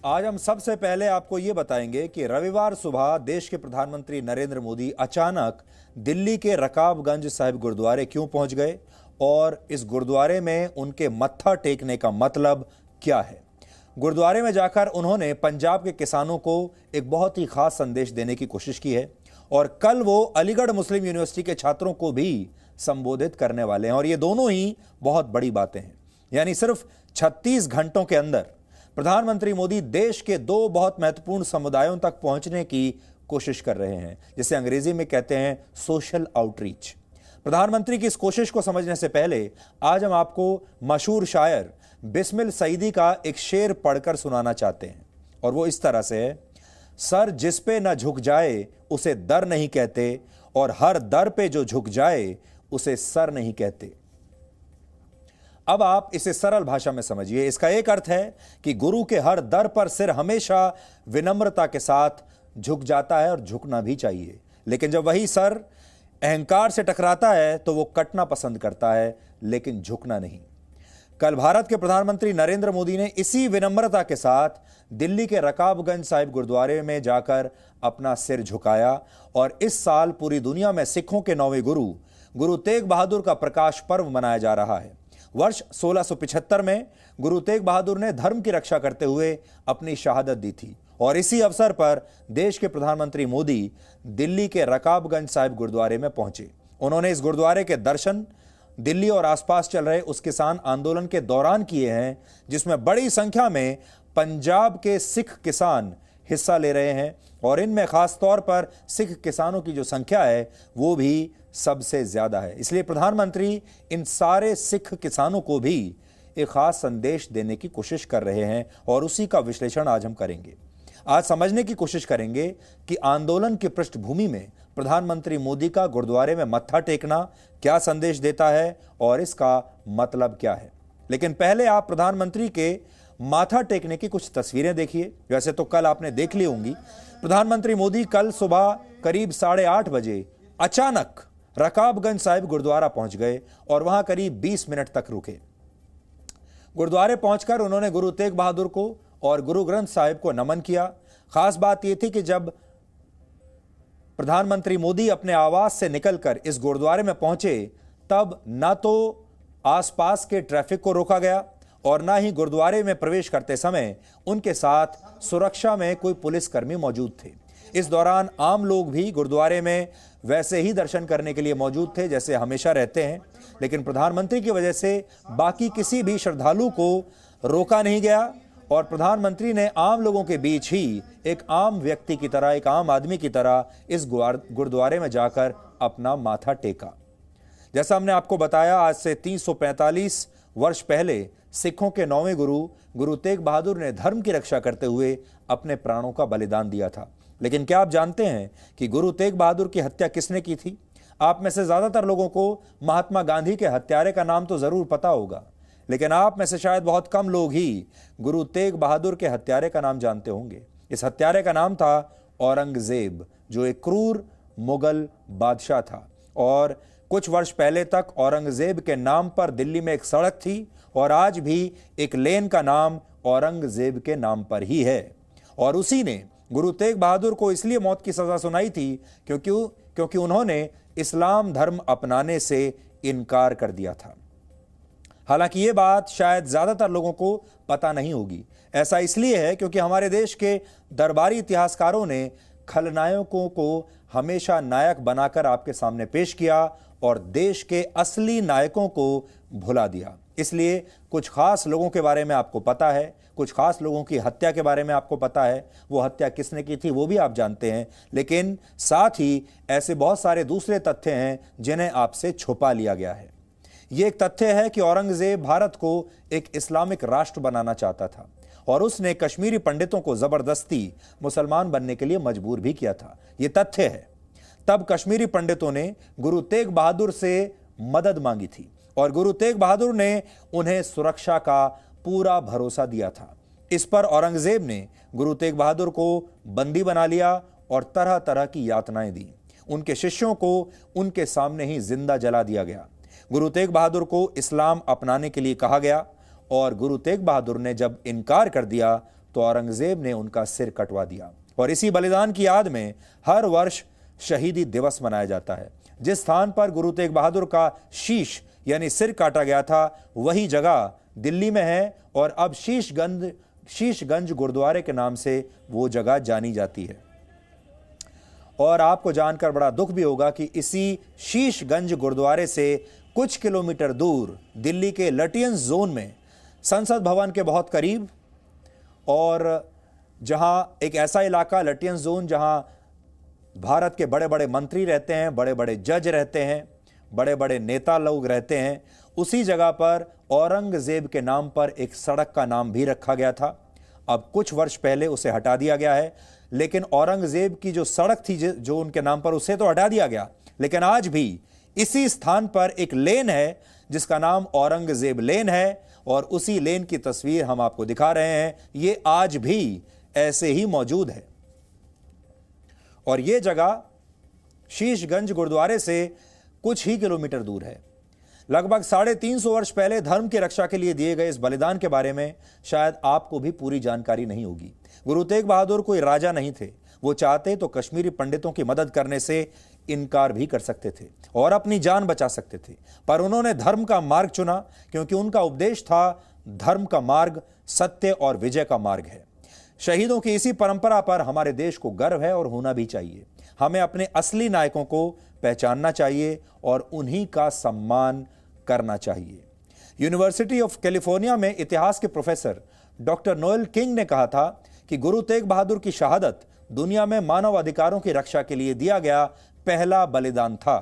आज हम सबसे पहले आपको यह बताएंगे कि रविवार सुबह देश के प्रधानमंत्री नरेंद्र मोदी अचानक दिल्ली के रकाबगंज साहिब गुरुद्वारे क्यों पहुंच गए और इस गुरुद्वारे में उनके मत्था टेकने का मतलब क्या है। गुरुद्वारे में जाकर उन्होंने पंजाब के किसानों को एक बहुत ही खास संदेश देने की कोशिश की है और कल वो अलीगढ़ मुस्लिम यूनिवर्सिटी के छात्रों को भी संबोधित करने वाले हैं और ये दोनों ही बहुत बड़ी बातें हैं। यानी सिर्फ 36 घंटों के अंदर प्रधानमंत्री मोदी देश के दो बहुत महत्वपूर्ण समुदायों तक पहुंचने की कोशिश कर रहे हैं, जिसे अंग्रेजी में कहते हैं सोशल आउटरीच। प्रधानमंत्री की इस कोशिश को समझने से पहले आज हम आपको मशहूर शायर बिस्मिल सईदी का एक शेर पढ़कर सुनाना चाहते हैं और वो इस तरह से है। सर जिस पे न झुक जाए उसे दर नहीं कहते और हर दर पे जो झुक जाए उसे सर नहीं कहते। अब आप इसे सरल भाषा में समझिए। इसका एक अर्थ है कि गुरु के हर दर पर सिर हमेशा विनम्रता के साथ झुक जाता है और झुकना भी चाहिए, लेकिन जब वही सर अहंकार से टकराता है तो वो कटना पसंद करता है लेकिन झुकना नहीं। कल भारत के प्रधानमंत्री नरेंद्र मोदी ने इसी विनम्रता के साथ दिल्ली के रकाबगंज साहिब गुरुद्वारे में जाकर अपना सिर झुकाया और इस साल पूरी दुनिया में सिखों के 9वें गुरु तेग बहादुर का प्रकाश पर्व मनाया जा रहा है। वर्ष 1675 में गुरु तेग बहादुर ने धर्म की रक्षा करते हुए अपनी शहादत दी थी और इसी अवसर पर देश के प्रधानमंत्री मोदी दिल्ली के रकाबगंज साहिब गुरुद्वारे में पहुंचे। उन्होंने इस गुरुद्वारे के दर्शन दिल्ली और आसपास चल रहे उस किसान आंदोलन के दौरान किए हैं, जिसमें बड़ी संख्या में पंजाब के सिख किसान हिस्सा ले रहे हैं और इनमें खास तौर पर सिख किसानों की जो संख्या है वो भी सबसे ज्यादा है। इसलिए प्रधानमंत्री इन सारे सिख किसानों को भी एक खास संदेश देने की कोशिश कर रहे हैं और उसी का विश्लेषण आज हम करेंगे। आज समझने की कोशिश करेंगे कि आंदोलन की पृष्ठभूमि में प्रधानमंत्री मोदी का गुरुद्वारे में मत्था टेकना क्या संदेश देता है और इसका मतलब क्या है। लेकिन पहले आप प्रधानमंत्री के माथा टेकने की कुछ तस्वीरें देखिए। वैसे तो कल आपने देख ली होंगी। प्रधानमंत्री मोदी कल सुबह करीब 8:30 बजे अचानक रकाबगंज साहिब गुरुद्वारा पहुंच गए और वहां करीब 20 मिनट तक रुके। गुरुद्वारे पहुंचकर उन्होंने गुरु तेग बहादुर को और गुरु ग्रंथ साहिब को नमन किया। खास बात यह थी कि जब प्रधानमंत्री मोदी अपने आवास से निकलकर इस गुरुद्वारे में पहुंचे तब न तो आसपास के ट्रैफिक को रोका गया और ना ही गुरुद्वारे में प्रवेश करते समय उनके साथ सुरक्षा में कोई पुलिसकर्मी मौजूद थे। इस दौरान आम लोग भी गुरुद्वारे में वैसे ही दर्शन करने के लिए मौजूद थे जैसे हमेशा रहते हैं, लेकिन प्रधानमंत्री की वजह से बाकी किसी भी श्रद्धालु को रोका नहीं गया और प्रधानमंत्री ने आम लोगों के बीच ही एक आम व्यक्ति की तरह, एक आम आदमी की तरह इस गुरुद्वारे में जाकर अपना माथा टेका। जैसा हमने आपको बताया, आज से 345 वर्ष पहले सिखों के 9वें गुरु तेग बहादुर ने धर्म की रक्षा करते हुए अपने प्राणों का बलिदान दिया था। लेकिन क्या आप जानते हैं कि गुरु तेग बहादुर की हत्या किसने की थी? आप में से ज्यादातर लोगों को महात्मा गांधी के हत्यारे का नाम तो जरूर पता होगा, लेकिन आप में से शायद बहुत कम लोग ही गुरु तेग बहादुर के हत्यारे का नाम जानते होंगे। इस हत्यारे का नाम था औरंगजेब, जो एक क्रूर मुगल बादशाह था और कुछ वर्ष पहले तक औरंगजेब के नाम पर दिल्ली में एक सड़क थी और आज भी एक लेन का नाम औरंगजेब के नाम पर ही है। और उसी ने गुरु तेग बहादुर को इसलिए मौत की सजा सुनाई थी क्योंकि उन्होंने इस्लाम धर्म अपनाने से इनकार कर दिया था। हालांकि ये बात शायद ज्यादातर लोगों को पता नहीं होगी। ऐसा इसलिए है क्योंकि हमारे देश के दरबारी इतिहासकारों ने खलनायकों को हमेशा नायक बनाकर आपके सामने पेश किया और देश के असली नायकों को भुला दिया। इसलिए कुछ खास लोगों के बारे में आपको पता है, कुछ खास लोगों की हत्या के बारे में आपको पता है, वो हत्या किसने की थी वो भी आप जानते हैं, लेकिन साथ ही ऐसे बहुत सारे दूसरे तथ्य हैं जिन्हें आपसे छुपा लिया गया है। ये एक तथ्य है कि औरंगजेब भारत को एक इस्लामिक राष्ट्र बनाना चाहता था और उसने कश्मीरी पंडितों को जबरदस्ती मुसलमान बनने के लिए मजबूर भी किया था। ये तथ्य है। तब कश्मीरी पंडितों ने गुरु तेग बहादुर से मदद मांगी थी और गुरु तेग बहादुर ने उन्हें सुरक्षा का पूरा भरोसा दिया था। इस पर औरंगजेब ने गुरु तेग बहादुर को बंदी बना लिया और तरह तरह की यातनाएं दी। उनके शिष्यों को उनके सामने ही जिंदा जला दिया गया। गुरु तेग बहादुर को इस्लाम अपनाने के लिए कहा गया और गुरु तेग बहादुर ने जब इनकार कर दिया तो औरंगजेब ने उनका सिर कटवा दिया। और इसी बलिदान की याद में हर वर्ष शहीदी दिवस मनाया जाता है। जिस स्थान पर गुरु तेग बहादुर का शीश यानी सिर काटा गया था वही जगह दिल्ली में है और अब शीशगंज गुरुद्वारे के नाम से वो जगह जानी जाती है। और आपको जानकर बड़ा दुख भी होगा कि इसी शीशगंज गुरुद्वारे से कुछ किलोमीटर दूर दिल्ली के लटियंस जोन में संसद भवन के बहुत करीब और जहां एक ऐसा इलाका लटियंस जोन जहां भारत के बड़े बड़े मंत्री रहते हैं, बड़े बड़े जज रहते हैं, बड़े बड़े नेता लोग रहते हैं, उसी जगह पर औरंगजेब के नाम पर एक सड़क का नाम भी रखा गया था। अब कुछ वर्ष पहले उसे हटा दिया गया है, लेकिन औरंगजेब की जो सड़क थी जो उनके नाम पर, उसे तो हटा दिया गया, लेकिन आज भी इसी स्थान पर एक लेन है जिसका नाम औरंगजेब लेन है और उसी लेन की तस्वीर हम आपको दिखा रहे हैं। ये आज भी ऐसे ही मौजूद है और यह जगह शीशगंज गुरुद्वारे से कुछ ही किलोमीटर दूर है। लगभग 350 वर्ष पहले धर्म की रक्षा के लिए दिए गए इस बलिदान के बारे में शायद आपको भी पूरी जानकारी नहीं होगी। गुरु तेग बहादुर कोई राजा नहीं थे। वो चाहते तो कश्मीरी पंडितों की मदद करने से इनकार भी कर सकते थे और अपनी जान बचा सकते थे, पर उन्होंने धर्म का मार्ग चुना क्योंकि उनका उपदेश था धर्म का मार्ग सत्य और विजय का मार्ग है। शहीदों की इसी परंपरा पर हमारे देश को गर्व है और होना भी चाहिए। हमें अपने असली नायकों को पहचानना चाहिए और उन्हीं का सम्मान करना चाहिए। यूनिवर्सिटी ऑफ कैलिफोर्निया में इतिहास के प्रोफेसर डॉक्टर नोएल किंग ने कहा था कि गुरु तेग बहादुर की शहादत दुनिया में मानव अधिकारों की रक्षा के लिए दिया गया पहला बलिदान था।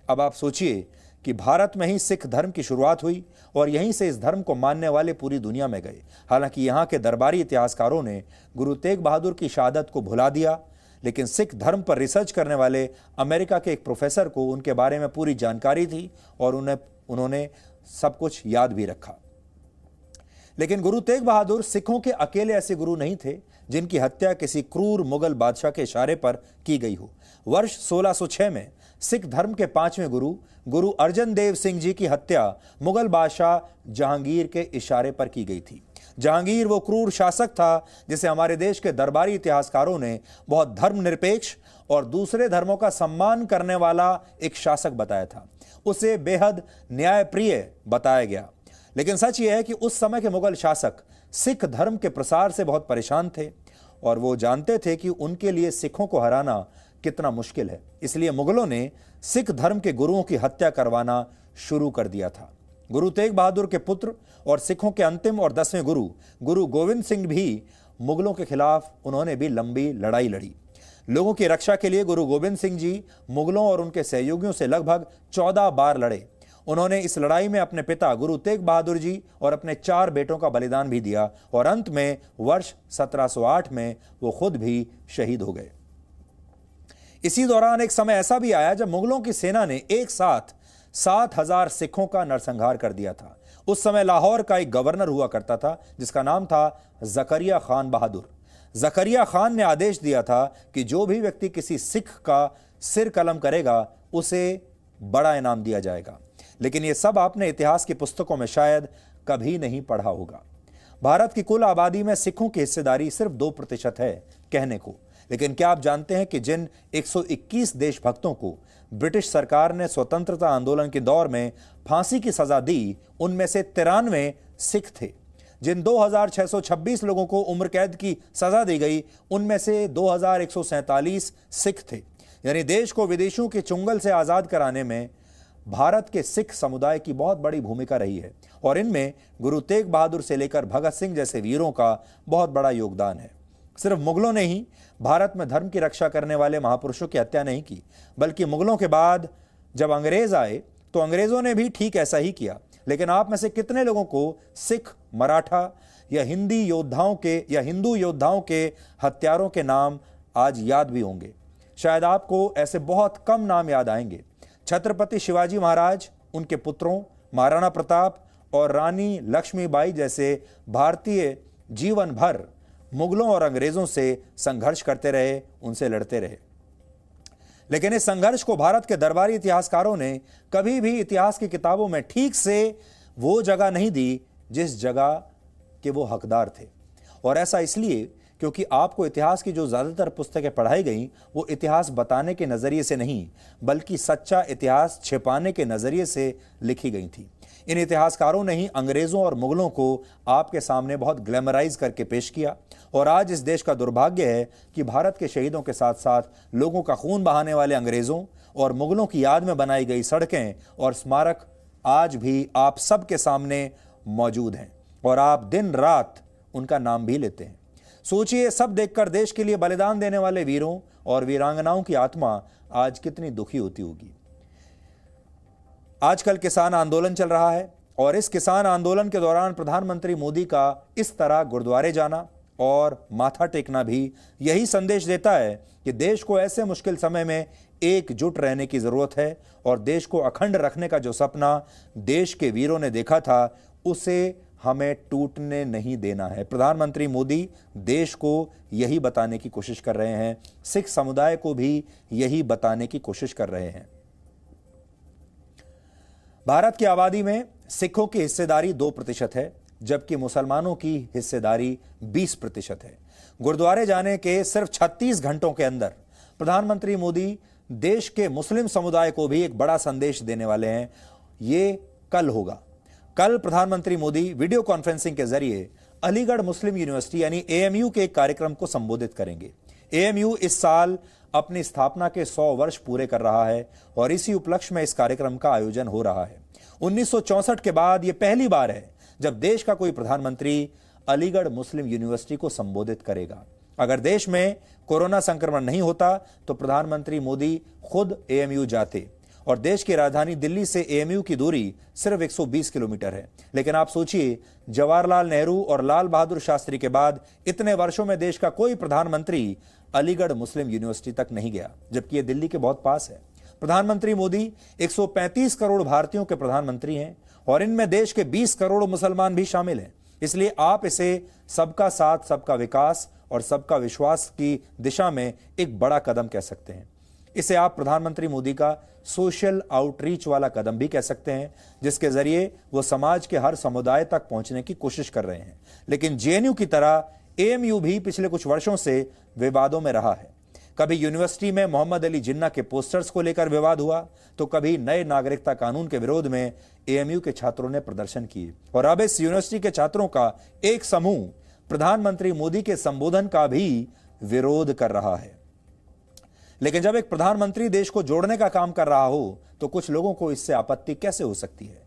अब आप सोचिए कि भारत में ही सिख धर्म की शुरुआत हुई और यहीं से इस धर्म को मानने वाले पूरी दुनिया में गए। हालांकि यहाँ के दरबारी इतिहासकारों ने गुरु तेग बहादुर की शहादत को भुला दिया, लेकिन सिख धर्म पर रिसर्च करने वाले अमेरिका के एक प्रोफेसर को उनके बारे में पूरी जानकारी थी और उन्होंने सब कुछ याद भी रखा। लेकिन गुरु तेग बहादुर सिखों के अकेले ऐसे गुरु नहीं थे जिनकी हत्या किसी क्रूर मुगल बादशाह के इशारे पर की गई हो। वर्ष 1606 में सिख धर्म के 5वें गुरु अर्जन देव सिंह जी की हत्या मुगल बादशाह जहांगीर के इशारे पर की गई थी। जहांगीर वो क्रूर शासक था जिसे हमारे देश के दरबारी इतिहासकारों ने बहुत धर्मनिरपेक्ष और दूसरे धर्मों का सम्मान करने वाला एक शासक बताया था। उसे बेहद न्यायप्रिय बताया गया। लेकिन सच यह है कि उस समय के मुगल शासक सिख धर्म के प्रसार से बहुत परेशान थे और वो जानते थे कि उनके लिए सिखों को हराना कितना मुश्किल है। इसलिए मुगलों ने सिख धर्म के गुरुओं की हत्या करवाना शुरू कर दिया था। गुरु तेग बहादुर के पुत्र और सिखों के अंतिम और 10वें गुरु गोविंद सिंह भी मुगलों के खिलाफ उन्होंने भी लंबी लड़ाई लड़ी। लोगों की रक्षा के लिए गुरु गोविंद सिंह जी मुगलों और उनके सहयोगियों से लगभग 14 बार लड़े। उन्होंने इस लड़ाई में अपने पिता गुरु तेग बहादुर जी और अपने 4 बेटों का बलिदान भी दिया और अंत में वर्ष 1708 में वो खुद भी शहीद हो गए। इसी दौरान एक समय ऐसा भी आया जब मुगलों की सेना ने एक साथ 7000 सिखों का नरसंहार कर दिया था। उस समय लाहौर का एक गवर्नर हुआ करता था जिसका नाम था जकरिया खान बहादुर। जकरिया खान ने आदेश दिया था कि जो भी व्यक्ति किसी सिख का सिर कलम करेगा उसे बड़ा इनाम दिया जाएगा। लेकिन यह सब आपने इतिहास की पुस्तकों में शायद कभी नहीं पढ़ा होगा। भारत की कुल आबादी में सिखों की हिस्सेदारी सिर्फ 2% है कहने को, लेकिन क्या आप जानते हैं कि जिन 121 देशभक्तों को ब्रिटिश सरकार ने स्वतंत्रता आंदोलन के दौर में फांसी की सजा दी, उनमें से 93 सिख थे। जिन 2626 लोगों को उम्र कैद की सजा दी गई, उनमें से 2147 सिख थे। यानी देश को विदेशियों के चुंगल से आजाद कराने में भारत के सिख समुदाय की बहुत बड़ी भूमिका रही है और इनमें गुरु तेग बहादुर से लेकर भगत सिंह जैसे वीरों का बहुत बड़ा योगदान है। सिर्फ मुगलों ने ही भारत में धर्म की रक्षा करने वाले महापुरुषों की हत्या नहीं की, बल्कि मुगलों के बाद जब अंग्रेज आए तो अंग्रेजों ने भी ठीक ऐसा ही किया। लेकिन आप में से कितने लोगों को सिख, मराठा या हिंदू योद्धाओं के हत्यारों के नाम आज याद भी होंगे? शायद आपको ऐसे बहुत कम नाम याद आएंगे। छत्रपति शिवाजी महाराज, उनके पुत्रों महाराणा प्रताप और रानी लक्ष्मीबाई जैसे भारतीय जीवन भर मुगलों और अंग्रेजों से संघर्ष करते रहे, उनसे लड़ते रहे। लेकिन इस संघर्ष को भारत के दरबारी इतिहासकारों ने कभी भी इतिहास की किताबों में ठीक से वो जगह नहीं दी जिस जगह के वो हकदार थे। और ऐसा इसलिए क्योंकि आपको इतिहास की जो ज़्यादातर पुस्तकें पढ़ाई गईं वो इतिहास बताने के नज़रिए से नहीं बल्कि सच्चा इतिहास छिपाने के नज़रिए से लिखी गई थी। इन इतिहासकारों ने ही अंग्रेज़ों और मुगलों को आपके सामने बहुत ग्लैमराइज करके पेश किया और आज इस देश का दुर्भाग्य है कि भारत के शहीदों के साथ साथ लोगों का खून बहाने वाले अंग्रेज़ों और मुगलों की याद में बनाई गई सड़कें और स्मारक आज भी आप सबके सामने मौजूद हैं और आप दिन रात उनका नाम भी लेते हैं। सोचिए, सब देखकर देश के लिए बलिदान देने वाले वीरों और वीरांगनाओं की आत्मा आज कितनी दुखी होती होगी। आजकल किसान आंदोलन चल रहा है और इस किसान आंदोलन के दौरान प्रधानमंत्री मोदी का इस तरह गुरुद्वारे जाना और माथा टेकना भी यही संदेश देता है कि देश को ऐसे मुश्किल समय में एकजुट रहने की जरूरत है और देश को अखंड रखने का जो सपना देश के वीरों ने देखा था उसे हमें टूटने नहीं देना है। प्रधानमंत्री मोदी देश को यही बताने की कोशिश कर रहे हैं, सिख समुदाय को भी यही बताने की कोशिश कर रहे हैं। भारत की आबादी में सिखों की हिस्सेदारी 2% है जबकि मुसलमानों की हिस्सेदारी 20% है। गुरुद्वारे जाने के सिर्फ 36 घंटों के अंदर प्रधानमंत्री मोदी देश के मुस्लिम समुदाय को भी एक बड़ा संदेश देने वाले हैं। ये कल होगा। कल प्रधानमंत्री मोदी वीडियो कॉन्फ्रेंसिंग के जरिए अलीगढ़ मुस्लिम यूनिवर्सिटी यानी एएमयू के एक कार्यक्रम को संबोधित करेंगे। एएमयू इस साल अपनी स्थापना के 100 वर्ष पूरे कर रहा है और इसी उपलक्ष्य में इस कार्यक्रम का आयोजन हो रहा है। 1964 के बाद यह पहली बार है जब देश का कोई प्रधानमंत्री अलीगढ़ मुस्लिम यूनिवर्सिटी को संबोधित करेगा। अगर देश में कोरोना संक्रमण नहीं होता तो प्रधानमंत्री मोदी खुद एएमयू जाते और देश की राजधानी दिल्ली से एएमयू की दूरी सिर्फ 120 किलोमीटर है। लेकिन आप सोचिए, जवाहरलाल नेहरू और लाल बहादुर शास्त्री के बाद इतने वर्षों में देश का कोई प्रधानमंत्री अलीगढ़ मुस्लिम यूनिवर्सिटी तक नहीं गया, जबकि यह दिल्ली के बहुत पास है। प्रधानमंत्री मोदी 135 करोड़ भारतीयों के प्रधानमंत्री हैं और इनमें देश के 20 करोड़ मुसलमान भी शामिल हैं। इसलिए आप इसे सबका साथ, सबका विकास और सबका विश्वास की दिशा में एक बड़ा कदम कह सकते हैं। इसे आप प्रधानमंत्री मोदी का सोशल आउटरीच वाला कदम भी कह सकते हैं, जिसके जरिए वो समाज के हर समुदाय तक पहुंचने की कोशिश कर रहे हैं। लेकिन जेएनयू की तरह एएमयू भी पिछले कुछ वर्षों से विवादों में रहा है। कभी यूनिवर्सिटी में मोहम्मद अली जिन्ना के पोस्टर्स को लेकर विवाद हुआ तो कभी नए नागरिकता कानून के विरोध में एएमयू के छात्रों ने प्रदर्शन किए और अब इस यूनिवर्सिटी के छात्रों का एक समूह प्रधानमंत्री मोदी के संबोधन का भी विरोध कर रहा है। लेकिन जब एक प्रधानमंत्री देश को जोड़ने का काम कर रहा हो तो कुछ लोगों को इससे आपत्ति कैसे हो सकती है?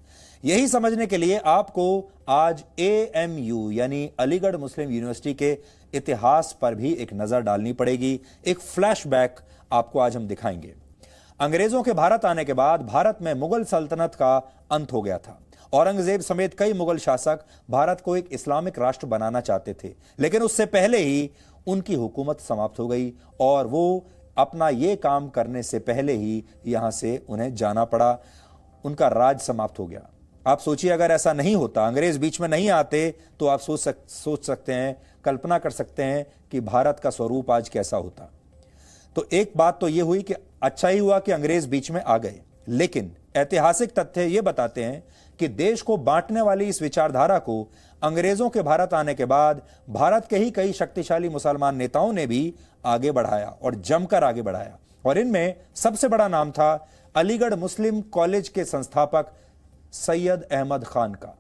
यही समझने के लिए आपको आज एएमयू यानी अलीगढ़ मुस्लिम यूनिवर्सिटी के इतिहास पर भी एक नजर डालनी पड़ेगी। एक फ्लैशबैक आपको आज हम दिखाएंगे। अंग्रेजों के भारत आने के बाद भारत में मुगल सल्तनत का अंत हो गया था। औरंगजेब समेत कई मुगल शासक भारत को एक इस्लामिक राष्ट्र बनाना चाहते थे, लेकिन उससे पहले ही उनकी हुकूमत समाप्त हो गई और वो अपना ये काम करने से पहले ही यहां से उन्हें जाना पड़ा। उनका राज समाप्त हो गया। आप सोचिए, अगर ऐसा नहीं होता, अंग्रेज बीच में नहीं आते, तो आप सोच सकते हैं, कल्पना कर सकते हैं कि भारत का स्वरूप आज कैसा होता। तो एक बात तो यह हुई कि अच्छा ही हुआ कि अंग्रेज बीच में आ गए, लेकिन ऐतिहासिक तथ्य यह बताते हैं कि देश को बांटने वाली इस विचारधारा को अंग्रेजों के भारत आने के बाद भारत के ही कई शक्तिशाली मुसलमान नेताओं ने भी आगे बढ़ाया और जमकर आगे बढ़ाया। और इनमें सबसे बड़ा नाम था अलीगढ़ मुस्लिम कॉलेज के संस्थापक सैयद अहमद खान का।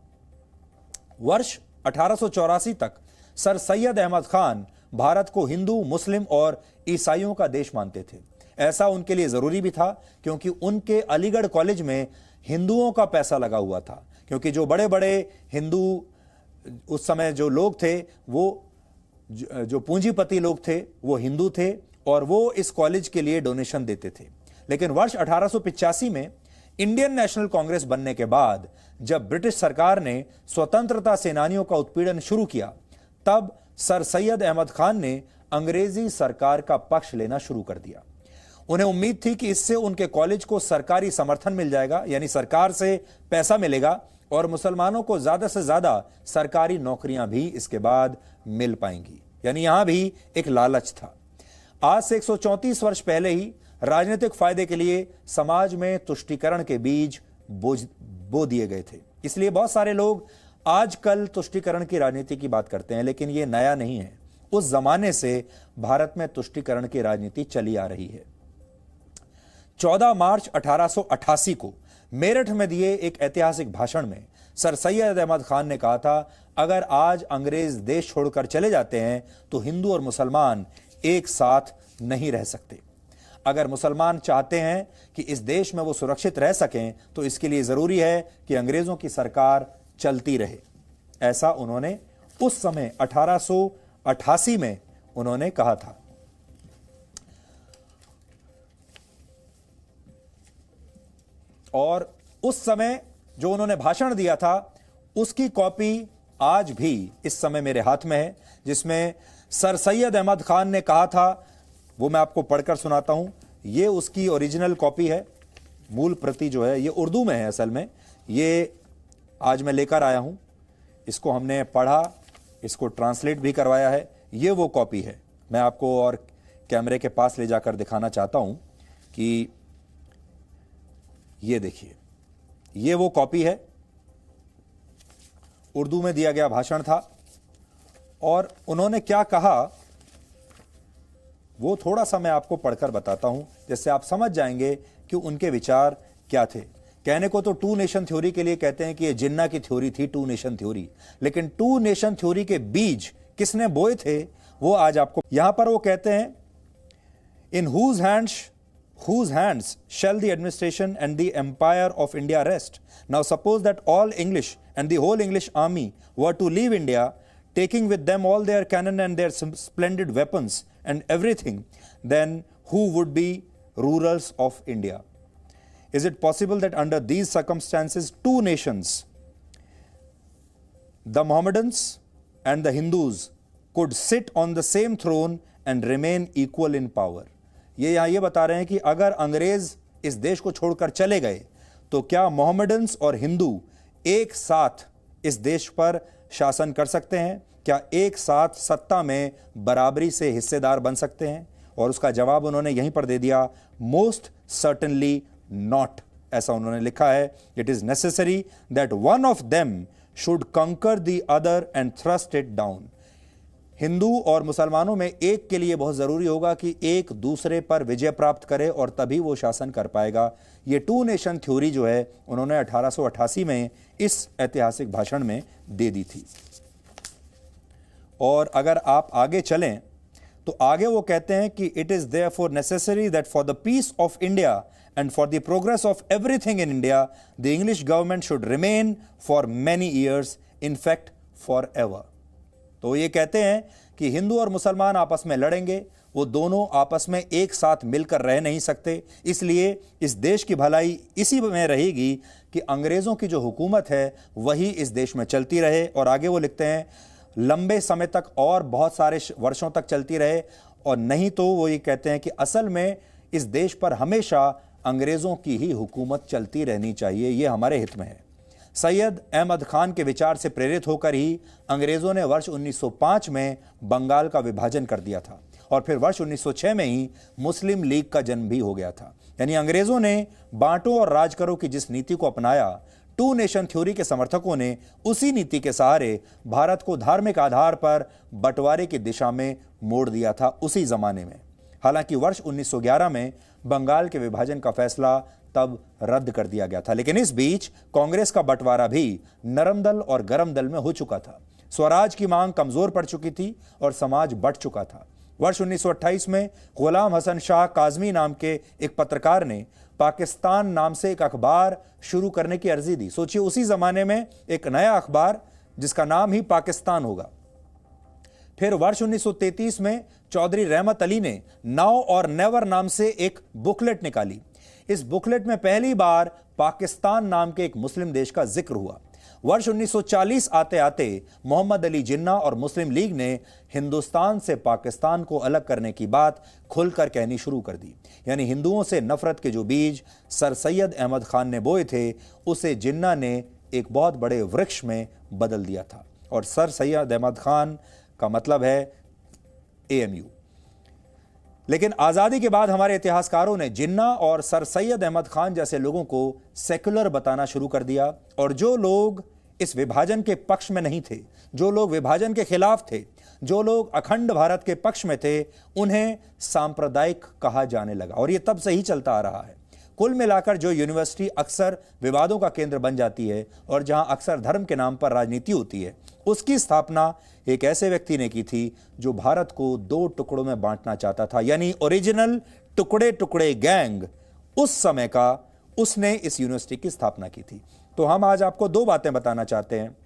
वर्ष 1884 तक सर सैयद अहमद खान भारत को हिंदू, मुस्लिम और ईसाइयों का देश मानते थे। ऐसा उनके लिए जरूरी भी था क्योंकि उनके अलीगढ़ कॉलेज में हिंदुओं का पैसा लगा हुआ था, क्योंकि जो बड़े बड़े हिंदू उस समय जो लोग थे, वो जो पूंजीपति लोग थे, वो हिंदू थे और वो इस कॉलेज के लिए डोनेशन देते थे। लेकिन वर्ष 1885 में इंडियन नेशनल कांग्रेस बनने के बाद जब ब्रिटिश सरकार ने स्वतंत्रता सेनानियों का उत्पीड़न शुरू किया, तब सर सैयद अहमद खान ने अंग्रेजी सरकार का पक्ष लेना शुरू कर दिया। उन्हें उम्मीद थी कि इससे उनके कॉलेज को सरकारी समर्थन मिल जाएगा, यानी सरकार से पैसा मिलेगा और मुसलमानों को ज्यादा से ज्यादा सरकारी नौकरियां भी इसके बाद मिल पाएंगी। यानी यहां भी एक लालच था। आज से 134 वर्ष पहले ही राजनीतिक फायदे के लिए समाज में तुष्टीकरण के बीज बो दिए गए थे। इसलिए बहुत सारे लोग आजकल तुष्टीकरण की राजनीति की बात करते हैं, लेकिन यह नया नहीं है। उस जमाने से भारत में तुष्टीकरण की राजनीति चली आ रही है। 14 मार्च 1888 को मेरठ में दिए एक ऐतिहासिक भाषण में सर सैयद अहमद खान ने कहा था, अगर आज अंग्रेज देश छोड़कर चले जाते हैं तो हिंदू और मुसलमान एक साथ नहीं रह सकते। अगर मुसलमान चाहते हैं कि इस देश में वो सुरक्षित रह सकें तो इसके लिए जरूरी है कि अंग्रेजों की सरकार चलती रहे। ऐसा उन्होंने उस समय 1888 में उन्होंने कहा था। और उस समय जो उन्होंने भाषण दिया था उसकी कॉपी आज भी इस समय मेरे हाथ में है, जिसमें सर सैयद अहमद खान ने कहा था, वो मैं आपको पढ़कर सुनाता हूं। ये उसकी ओरिजिनल कॉपी है। मूल प्रति जो है ये उर्दू में है असल में। ये आज मैं लेकर आया हूं, इसको हमने पढ़ा, इसको ट्रांसलेट भी करवाया है। ये वो कॉपी है। मैं आपको और कैमरे के पास ले जाकर दिखाना चाहता हूं कि ये देखिए, ये वो कॉपी है। उर्दू में दिया गया भाषण था और उन्होंने क्या कहा वो थोड़ा सा मैं आपको पढ़कर बताता हूं, जिससे आप समझ जाएंगे कि उनके विचार क्या थे। कहने को तो टू नेशन थ्योरी के लिए कहते हैं कि ये जिन्ना की थ्योरी थी, टू नेशन थ्योरी, लेकिन टू नेशन थ्योरी के बीज किसने बोए थे वो आज आपको। यहां पर वो कहते हैं, इन whose hands shall the administration and the empire of India rest? Now suppose that all English and the whole English army were to leave India, taking with them all their cannon and their splendid weapons and everything, then who would be rulers of India? Is it possible that under these circumstances two nations, the Mohammedans and the Hindus, could sit on the same throne and remain equal in power? ये यहां ये बता रहे हैं कि अगर अंग्रेज इस देश को छोड़कर चले गए तो क्या मोहम्मडन्स और हिंदू एक साथ इस देश पर शासन कर सकते हैं? क्या एक साथ सत्ता में बराबरी से हिस्सेदार बन सकते हैं? और उसका जवाब उन्होंने यहीं पर दे दिया, मोस्ट सर्टेनली नॉट। ऐसा उन्होंने लिखा है, it is necessary that one of them should conquer the other and thrust it down. Hindu और मुसलमानों में एक के लिए बहुत जरूरी होगा कि एक दूसरे पर विजय प्राप्त करे और तभी वो शासन कर पाएगा। ये टू नेशन थ्योरी जो है उन्होंने 1888 में इस ऐतिहासिक भाषण में दे दी थी। और अगर आप आगे चलें तो आगे वो कहते हैं कि it is therefore necessary that for the peace of India and for the progress of everything in India the English government should remain for many years, in fact for ever. तो ये कहते हैं कि हिंदू और मुसलमान आपस में लड़ेंगे, वो दोनों आपस में एक साथ मिलकर रह नहीं सकते, इसलिए इस देश की भलाई इसी में रहेगी कि अंग्रेजों की जो हुकूमत है वही इस देश में चलती रहे। और आगे वो लिखते हैं, लंबे समय तक और बहुत सारे वर्षों तक चलती रहे, और नहीं तो वो ये कहते हैं कि असल में इस देश पर हमेशा अंग्रेजों की ही हुकूमत चलती रहनी चाहिए, ये हमारे हित में है। सैयद अहमद खान के विचार से प्रेरित होकर ही अंग्रेजों ने वर्ष 1905 में बंगाल का विभाजन कर दिया था और फिर वर्ष 1906 में ही मुस्लिम लीग का जन्म भी हो गया था। यानी अंग्रेजों ने बांटो और राज करो की जिस नीति को अपनाया, टू नेशन थ्योरी के समर्थकों ने उसी नीति के सहारे भारत को धार्मिक आधार पर बंटवारे की दिशा में मोड़ दिया था उसी जमाने में। हालांकि वर्ष 1911 में बंगाल के विभाजन का फैसला तब रद्द कर दिया गया था, लेकिन इस बीच कांग्रेस का बंटवारा भी नरम दल और गरम दल में हो चुका था। स्वराज की मांग कमजोर पड़ चुकी थी और समाज बंट चुका था। वर्ष 1928 में गुलाम हसन शाह काजमी नाम के एक पत्रकार ने पाकिस्तान नाम से एक अखबार शुरू करने की अर्जी दी। सोचिए, उसी जमाने में एक नया अखबार जिसका नाम ही पाकिस्तान होगा। फिर वर्ष 1933 में चौधरी रहमत अली ने नाउ और नेवर नाम से एक बुकलेट निकाली। इस बुकलेट में पहली बार पाकिस्तान नाम के एक मुस्लिम देश का जिक्र हुआ। वर्ष 1940 आते आते मोहम्मद अली जिन्ना और मुस्लिम लीग ने हिंदुस्तान से पाकिस्तान को अलग करने की बात खुलकर कहनी शुरू कर दी। यानी हिंदुओं से नफरत के जो बीज सर सैयद अहमद खान ने बोए थे, उसे जिन्ना ने एक बहुत बड़े वृक्ष में बदल दिया था। और सर सैयद अहमद खान का मतलब है AMU। लेकिन आज़ादी के बाद हमारे इतिहासकारों ने जिन्ना और सर सैयद अहमद खान जैसे लोगों को सेकुलर बताना शुरू कर दिया, और जो लोग इस विभाजन के पक्ष में नहीं थे, जो लोग विभाजन के खिलाफ थे, जो लोग अखंड भारत के पक्ष में थे, उन्हें सांप्रदायिक कहा जाने लगा। और यह तब से ही चलता आ रहा है। कुल मिलाकर जो यूनिवर्सिटी अक्सर विवादों का केंद्र बन जाती है और जहां अक्सर धर्म के नाम पर राजनीति होती है, उसकी स्थापना एक ऐसे व्यक्ति ने की थी जो भारत को 2 टुकड़ों में बांटना चाहता था। यानी ओरिजिनल टुकड़े टुकड़े गैंग उस समय का, उसने इस यूनिवर्सिटी की स्थापना की थी। तो हम आज आपको 2 बातें बताना चाहते हैं।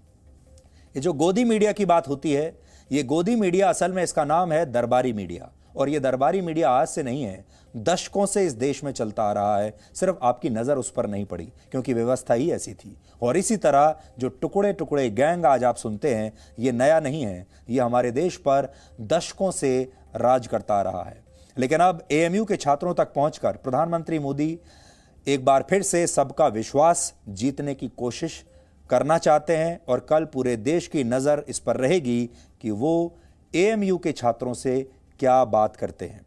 ये जो गोदी मीडिया की बात होती है, ये गोदी मीडिया असल में इसका नाम है दरबारी मीडिया। और ये दरबारी मीडिया आज से नहीं है, दशकों से इस देश में चलता आ रहा है। सिर्फ आपकी नजर उस पर नहीं पड़ी क्योंकि व्यवस्था ही ऐसी थी। और इसी तरह जो टुकड़े टुकड़े गैंग आज आप सुनते हैं, ये नया नहीं है, ये हमारे देश पर दशकों से राज करता आ रहा है। लेकिन अब एएमयू के छात्रों तक पहुंचकर प्रधानमंत्री मोदी एक बार फिर से सबका विश्वास जीतने की कोशिश करना चाहते हैं और कल पूरे देश की नजर इस पर रहेगी कि वो एएमयू के छात्रों से क्या बात करते हैं।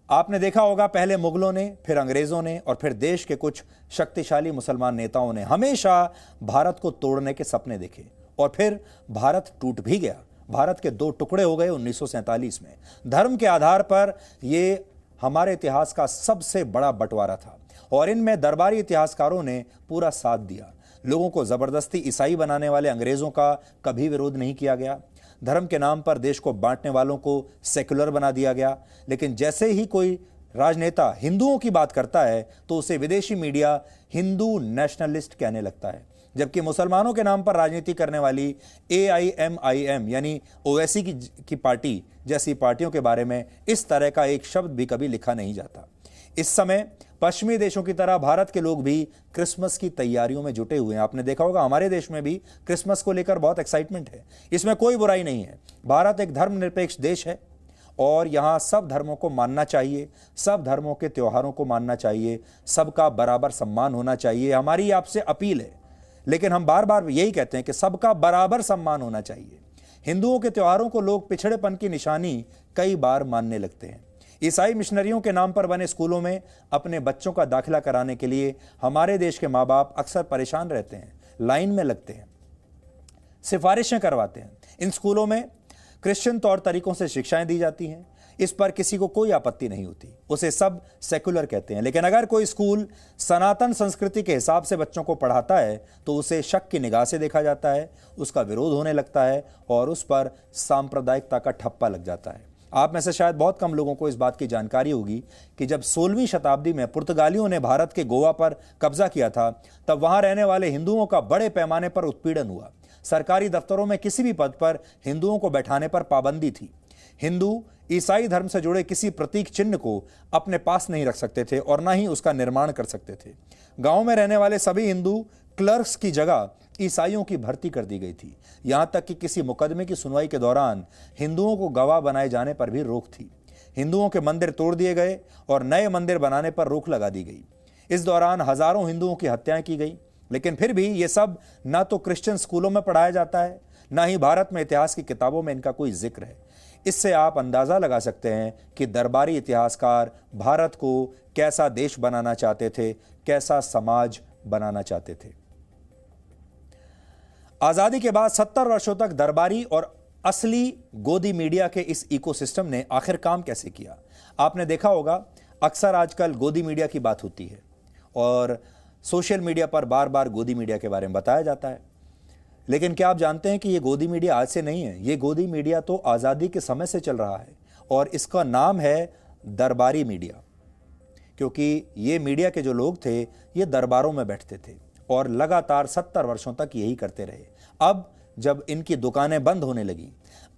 आपने देखा होगा, पहले मुगलों ने, फिर अंग्रेजों ने और फिर देश के कुछ शक्तिशाली मुसलमान नेताओं ने हमेशा भारत को तोड़ने के सपने देखे और फिर भारत टूट भी गया। भारत के 2 टुकड़े हो गए 1947 में। धर्म के आधार पर यह हमारे इतिहास का सबसे बड़ा बंटवारा था और इनमें दरबारी इतिहासकारों ने पूरा साथ दिया। लोगों को जबरदस्ती ईसाई बनाने वाले अंग्रेजों का कभी विरोध नहीं किया गया। धर्म के नाम पर देश को बांटने वालों को सेक्युलर बना दिया गया। लेकिन जैसे ही कोई राजनेता हिंदुओं की बात करता है तो उसे विदेशी मीडिया हिंदू नेशनलिस्ट कहने लगता है, जबकि मुसलमानों के नाम पर राजनीति करने वाली AIMIM यानी ओवैसी की पार्टी जैसी पार्टियों के बारे में इस तरह का एक शब्द भी कभी लिखा नहीं जाता। इस समय पश्चिमी देशों की तरह भारत के लोग भी क्रिसमस की तैयारियों में जुटे हुए हैं। आपने देखा होगा, हमारे देश में भी क्रिसमस को लेकर बहुत एक्साइटमेंट है। इसमें कोई बुराई नहीं है। भारत एक धर्मनिरपेक्ष देश है और यहाँ सब धर्मों को मानना चाहिए, सब धर्मों के त्योहारों को मानना चाहिए, सबका बराबर सम्मान होना चाहिए। हमारी आपसे अपील है। लेकिन हम बार बार यही कहते हैं कि सबका बराबर सम्मान होना चाहिए। हिंदुओं के त्योहारों को लोग पिछड़ेपन की निशानी कई बार मानने लगते हैं। ईसाई मिशनरियों के नाम पर बने स्कूलों में अपने बच्चों का दाखिला कराने के लिए हमारे देश के माँ बाप अक्सर परेशान रहते हैं, लाइन में लगते हैं, सिफारिशें करवाते हैं। इन स्कूलों में क्रिश्चियन तौर तरीकों से शिक्षाएं दी जाती हैं। इस पर किसी को कोई आपत्ति नहीं होती, उसे सब सेक्युलर कहते हैं। लेकिन अगर कोई स्कूल सनातन संस्कृति के हिसाब से बच्चों को पढ़ाता है तो उसे शक की निगाह से देखा जाता है, उसका विरोध होने लगता है और उस पर सांप्रदायिकता का ठप्पा लग जाता है। आप में से शायद बहुत कम लोगों को इस बात की जानकारी होगी कि जब 16वीं शताब्दी में पुर्तगालियों ने भारत के गोवा पर कब्जा किया था, तब वहां रहने वाले हिंदुओं का बड़े पैमाने पर उत्पीड़न हुआ। सरकारी दफ्तरों में किसी भी पद पर हिंदुओं को बैठाने पर पाबंदी थी। हिंदू ईसाई धर्म से जुड़े किसी प्रतीक चिन्ह को अपने पास नहीं रख सकते थे और ना ही उसका निर्माण कर सकते थे। गांव में रहने वाले सभी हिंदू क्लर्क्स की जगह ईसाइयों की भर्ती कर दी गई थी। यहां तक कि किसी मुकदमे की सुनवाई के दौरान हिंदुओं को गवाह बनाए जाने पर भी रोक थी। हिंदुओं के मंदिर तोड़ दिए गए और नए मंदिर बनाने पर रोक लगा दी गई। इस दौरान हजारों हिंदुओं की हत्याएं की गई। लेकिन फिर भी ये सब ना तो क्रिश्चियन स्कूलों में पढ़ाया जाता है, ना ही भारत में इतिहास की किताबों में इनका कोई जिक्र है। इससे आप अंदाजा लगा सकते हैं कि दरबारी इतिहासकार भारत को कैसा देश बनाना चाहते थे, कैसा समाज बनाना चाहते थे। आजादी के बाद 70 वर्षों तक दरबारी और असली गोदी मीडिया के इस इकोसिस्टम ने आखिर काम कैसे किया। आपने देखा होगा, अक्सर आजकल गोदी मीडिया की बात होती है और सोशल मीडिया पर बार बार गोदी मीडिया के बारे में बताया जाता है। लेकिन क्या आप जानते हैं कि ये गोदी मीडिया आज से नहीं है। ये गोदी मीडिया तो आज़ादी के समय से चल रहा है और इसका नाम है दरबारी मीडिया, क्योंकि ये मीडिया के जो लोग थे ये दरबारों में बैठते थे और लगातार 70 वर्षों तक यही करते रहे। अब जब इनकी दुकानें बंद होने लगी,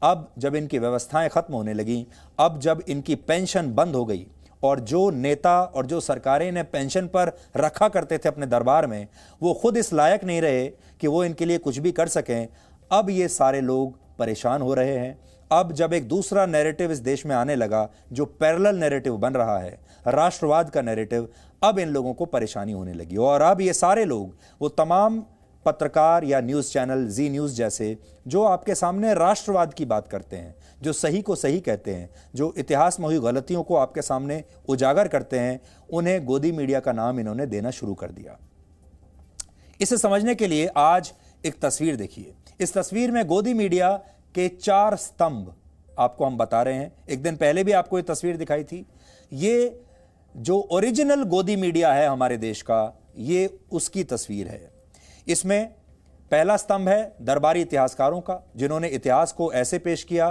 अब जब इनकी व्यवस्थाएं खत्म होने लगी, अब जब इनकी पेंशन बंद हो गई और जो नेता और जो सरकारें इन्हें पेंशन पर रखा करते थे अपने दरबार में, वो खुद इस लायक नहीं रहे कि वो इनके लिए कुछ भी कर सकें। अब ये सारे लोग परेशान हो रहे हैं। अब जब एक दूसरा नैरेटिव इस देश में आने लगा, जो पैरेलल नैरेटिव बन रहा है, राष्ट्रवाद का नैरेटिव, अब इन लोगों को परेशानी होने लगी। और अब ये सारे लोग, वो तमाम पत्रकार या न्यूज़ चैनल, जी न्यूज़ जैसे, जो आपके सामने राष्ट्रवाद की बात करते हैं, जो सही को सही कहते हैं, जो इतिहास में हुई गलतियों को आपके सामने उजागर करते हैं, उन्हें गोदी मीडिया का नाम इन्होंने देना शुरू कर दिया। इसे समझने के लिए आज एक तस्वीर देखिए। इस तस्वीर में गोदी मीडिया के 4 स्तंभ आपको हम बता रहे हैं। एक दिन पहले भी आपको ये तस्वीर दिखाई थी। ये जो ओरिजिनल गोदी मीडिया है हमारे देश का, ये उसकी तस्वीर है। इसमें पहला स्तंभ है दरबारी इतिहासकारों का, जिन्होंने इतिहास को ऐसे पेश किया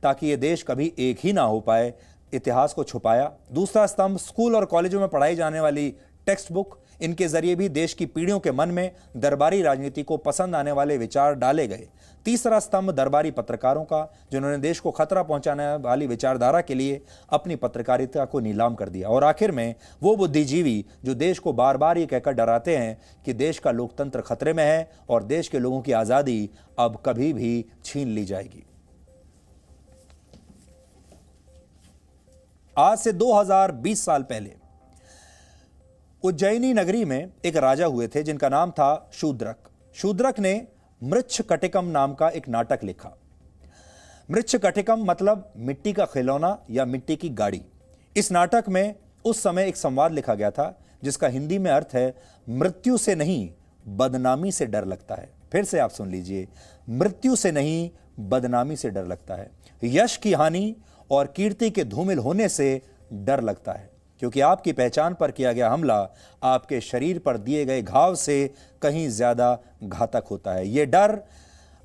ताकि ये देश कभी एक ही ना हो पाए, इतिहास को छुपाया। दूसरा स्तंभ स्कूल और कॉलेजों में पढ़ाई जाने वाली टेक्स्ट बुक, इनके जरिए भी देश की पीढ़ियों के मन में दरबारी राजनीति को पसंद आने वाले विचार डाले गए। तीसरा स्तंभ दरबारी पत्रकारों का, जिन्होंने देश को खतरा पहुंचाने वाली विचारधारा के लिए अपनी पत्रकारिता को नीलाम कर दिया। और आखिर में वो बुद्धिजीवी जो देश को बार बार ये कहकर डराते हैं कि देश का लोकतंत्र खतरे में है और देश के लोगों की आजादी अब कभी भी छीन ली जाएगी। आज से 2020 साल पहले उज्जैनी नगरी में एक राजा हुए थे जिनका नाम था शूद्रक। शूद्रक ने मृच्छकटिकम नाम का एक नाटक लिखा। मृच्छकटिकम मतलब मिट्टी का खिलौना या मिट्टी की गाड़ी। इस नाटक में उस समय एक संवाद लिखा गया था जिसका हिंदी में अर्थ है, मृत्यु से नहीं बदनामी से डर लगता है। फिर से आप सुन लीजिए, मृत्यु से नहीं बदनामी से डर लगता है। यश की हानि और कीर्ति के धूमिल होने से डर लगता है, क्योंकि आपकी पहचान पर किया गया हमला आपके शरीर पर दिए गए घाव से कहीं ज्यादा घातक होता है। यह डर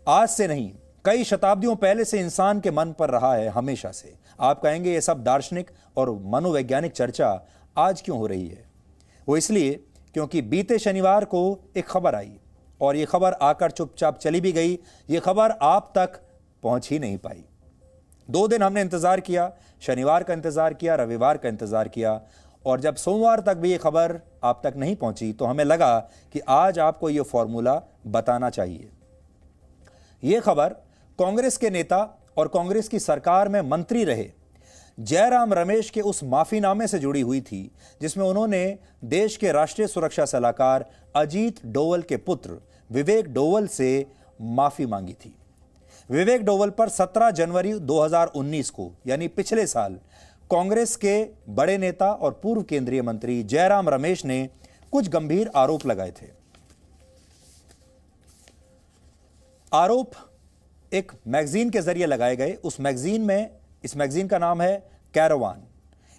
आज से नहीं, कई शताब्दियों पहले से इंसान के मन पर रहा है, हमेशा से। आप कहेंगे ये सब दार्शनिक और मनोवैज्ञानिक चर्चा आज क्यों हो रही है? वो इसलिए क्योंकि बीते शनिवार को एक खबर आई और ये खबर आकर चुपचाप चली भी गई। ये खबर आप तक पहुंच ही नहीं पाई। 2 दिन हमने इंतजार किया, शनिवार का इंतजार किया, रविवार का इंतजार किया, और जब सोमवार तक भी ये खबर आप तक नहीं पहुंची तो हमें लगा कि आज आपको ये फॉर्मूला बताना चाहिए। ये खबर कांग्रेस के नेता और कांग्रेस की सरकार में मंत्री रहे जयराम रमेश के उस माफीनामे से जुड़ी हुई थी जिसमें उन्होंने देश के राष्ट्रीय सुरक्षा सलाहकार अजीत डोवल के पुत्र विवेक डोवल से माफी मांगी थी। विवेक डोवल पर 17 जनवरी 2019 को, यानी पिछले साल, कांग्रेस के बड़े नेता और पूर्व केंद्रीय मंत्री जयराम रमेश ने कुछ गंभीर आरोप लगाए थे। आरोप एक मैगजीन के जरिए लगाए गए। इस मैगजीन का नाम है कैरावान।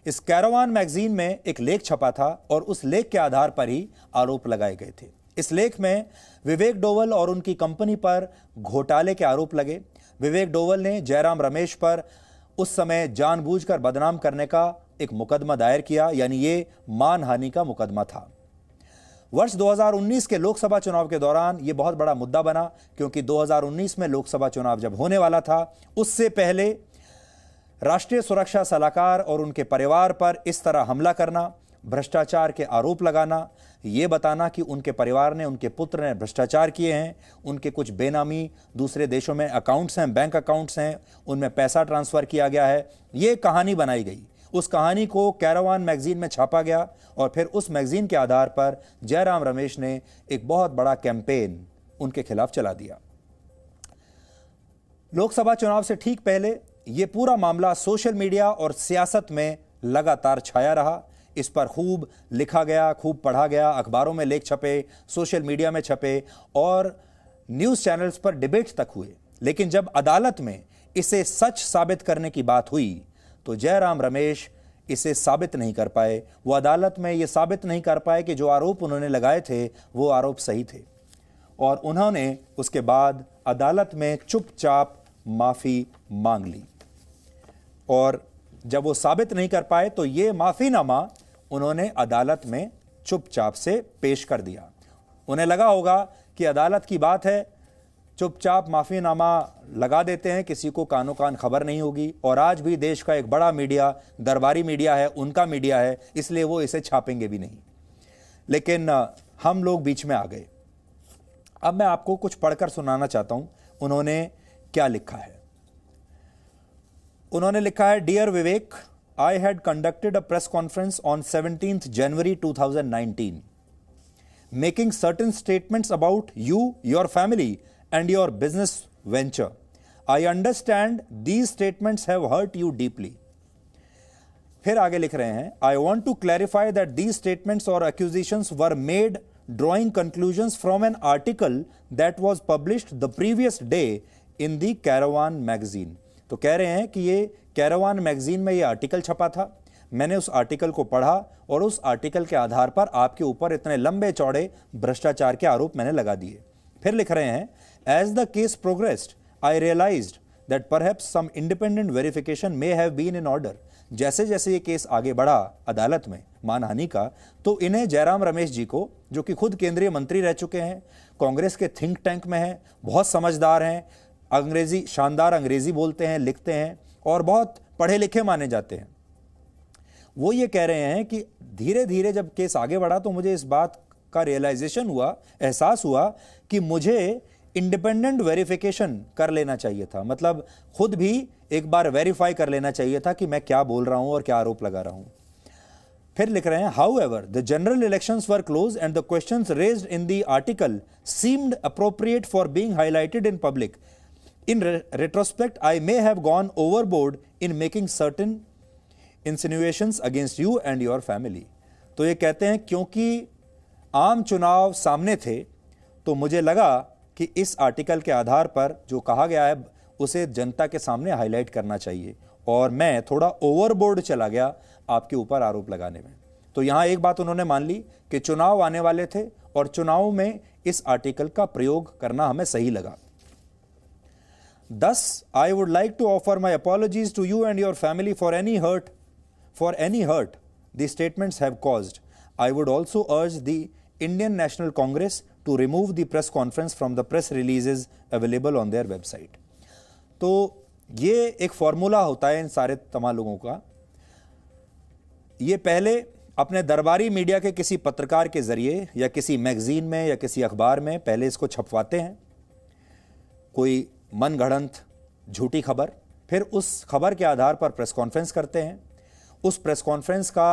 इस कैरावान मैगजीन में एक लेख छपा था और उस लेख के आधार पर ही आरोप लगाए गए थे। इस लेख में विवेक डोवल और उनकी कंपनी पर घोटाले के आरोप लगे। विवेक डोवल ने जयराम रमेश पर उस समय जानबूझकर बदनाम करने का एक मुकदमा दायर किया, यानी ये मानहानि का मुकदमा था। वर्ष 2019 के लोकसभा चुनाव के दौरान यह बहुत बड़ा मुद्दा बना, क्योंकि 2019 में लोकसभा चुनाव जब होने वाला था, उससे पहले राष्ट्रीय सुरक्षा सलाहकार और उनके परिवार पर इस तरह हमला करना, भ्रष्टाचार के आरोप लगाना, ये बताना कि उनके परिवार ने, उनके पुत्र ने भ्रष्टाचार किए हैं, उनके कुछ बेनामी दूसरे देशों में अकाउंट्स हैं, बैंक अकाउंट्स हैं, उनमें पैसा ट्रांसफर किया गया है, ये कहानी बनाई गई। उस कहानी को कैरावान मैगजीन में छापा गया और फिर उस मैगजीन के आधार पर जयराम रमेश ने एक बहुत बड़ा कैंपेन उनके खिलाफ चला दिया। लोकसभा चुनाव से ठीक पहले यह पूरा मामला सोशल मीडिया और सियासत में लगातार छाया रहा। इस पर खूब लिखा गया, खूब पढ़ा गया, अखबारों में लेख छपे, सोशल मीडिया में छपे और न्यूज़ चैनल्स पर डिबेट तक हुए। लेकिन जब अदालत में इसे सच साबित करने की बात हुई तो जयराम रमेश इसे साबित नहीं कर पाए। वो अदालत में ये साबित नहीं कर पाए कि जो आरोप उन्होंने लगाए थे वो आरोप सही थे, और उन्होंने उसके बाद अदालत में चुपचाप माफ़ी मांग ली। और जब वो साबित नहीं कर पाए तो ये माफीनामा उन्होंने अदालत में चुपचाप से पेश कर दिया। उन्हें लगा होगा कि अदालत की बात है, चुपचाप माफीनामा लगा देते हैं, किसी को कानो कान खबर नहीं होगी। और आज भी देश का एक बड़ा मीडिया दरबारी मीडिया है, उनका मीडिया है, इसलिए वो इसे छापेंगे भी नहीं। लेकिन हम लोग बीच में आ गए। अब मैं आपको कुछ पढ़कर सुनाना चाहता हूं उन्होंने क्या लिखा है। उन्होंने लिखा है, dear Vivek, I had conducted a press conference on 17th January 2019 making certain statements about you, your family and your business venture. I understand these statements have hurt you deeply. फिर आगे लिख रहे हैं, I want to clarify that these statements और accusations were made drawing conclusions from an article that was published the previous day in the Caravan magazine. तो कह रहे हैं कि ये कैरावान मैगजीन में ये आर्टिकल छपा था, मैंने उस आर्टिकल को पढ़ा और उस आर्टिकल के आधार पर आपके ऊपर इतने लंबे चौड़े भ्रष्टाचार के आरोप मैंने लगा दिए। फिर लिख रहे हैं, as the case progressed I realised that perhaps some independent verification may have been in order. जैसे जैसे ये केस आगे बढ़ा अदालत में मानहानि का, तो इन्हें जयराम रमेश जी को, जो कि खुद केंद्रीय मंत्री रह चुके हैं, कांग्रेस के थिंक टैंक में हैं, बहुत समझदार हैं, अंग्रेजी शानदार अंग्रेजी बोलते हैं, लिखते हैं और बहुत पढ़े लिखे माने जाते हैं, वो ये कह रहे हैं कि धीरे धीरे जब केस आगे बढ़ा तो मुझे इस बात का रियलाइजेशन हुआ, एहसास हुआ कि मुझे इंडिपेंडेंट वेरिफिकेशन कर लेना चाहिए था, मतलब खुद भी एक बार वेरीफाई कर लेना चाहिए था कि मैं क्या बोल रहा हूं और क्या आरोप लगा रहा हूं। फिर लिख रहे हैं, how ever the general elections were close and the questions raised in the article seemed appropriate for being highlighted in public. In retrospect, I may have gone overboard in making certain insinuations against you and your family. तो ये कहते हैं क्योंकि आम चुनाव सामने थे तो मुझे लगा कि इस आर्टिकल के आधार पर जो कहा गया है उसे जनता के सामने हाईलाइट करना चाहिए और मैं थोड़ा ओवरबोर्ड चला गया आपके ऊपर आरोप लगाने में। तो यहां एक बात उन्होंने मान ली कि चुनाव आने वाले थे और चुनाव में इस आर्टिकल का प्रयोग करना हमें सही लगा। Thus, I would like to offer my apologies to you and your family for any hurt the statements have caused. I would also urge the Indian National Congress to remove the press conference from the press releases available on their website. तो ये एक formula होता है इन सारे तमाम लोगों का। ये पहले अपने दरबारी मीडिया के किसी पत्रकार के जरिए या किसी मैगजीन में या किसी अखबार में पहले इसको छपवाते हैं, कोई मनगढ़ंत झूठी खबर, फिर उस खबर के आधार पर प्रेस कॉन्फ्रेंस करते हैं। उस प्रेस कॉन्फ्रेंस का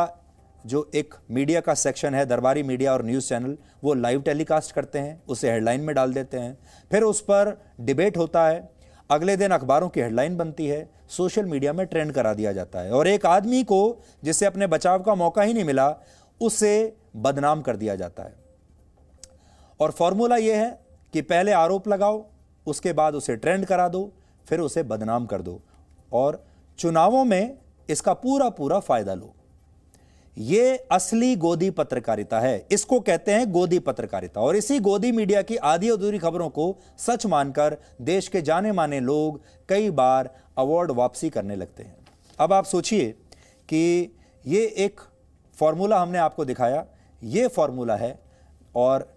जो एक मीडिया का सेक्शन है, दरबारी मीडिया और न्यूज़ चैनल, वो लाइव टेलीकास्ट करते हैं, उसे हेडलाइन में डाल देते हैं, फिर उस पर डिबेट होता है, अगले दिन अखबारों की हेडलाइन बनती है, सोशल मीडिया में ट्रेंड करा दिया जाता है और एक आदमी को जिससे अपने बचाव का मौका ही नहीं मिला उसे बदनाम कर दिया जाता है। और फॉर्मूला यह है कि पहले आरोप लगाओ, उसके बाद उसे ट्रेंड करा दो, फिर उसे बदनाम कर दो और चुनावों में इसका पूरा पूरा फायदा लो। ये असली गोदी पत्रकारिता है, इसको कहते हैं गोदी पत्रकारिता। और इसी गोदी मीडिया की आधी अधूरी खबरों को सच मानकर देश के जाने माने लोग कई बार अवार्ड वापसी करने लगते हैं। अब आप सोचिए कि ये एक फॉर्मूला हमने आपको दिखाया, ये फॉर्मूला है और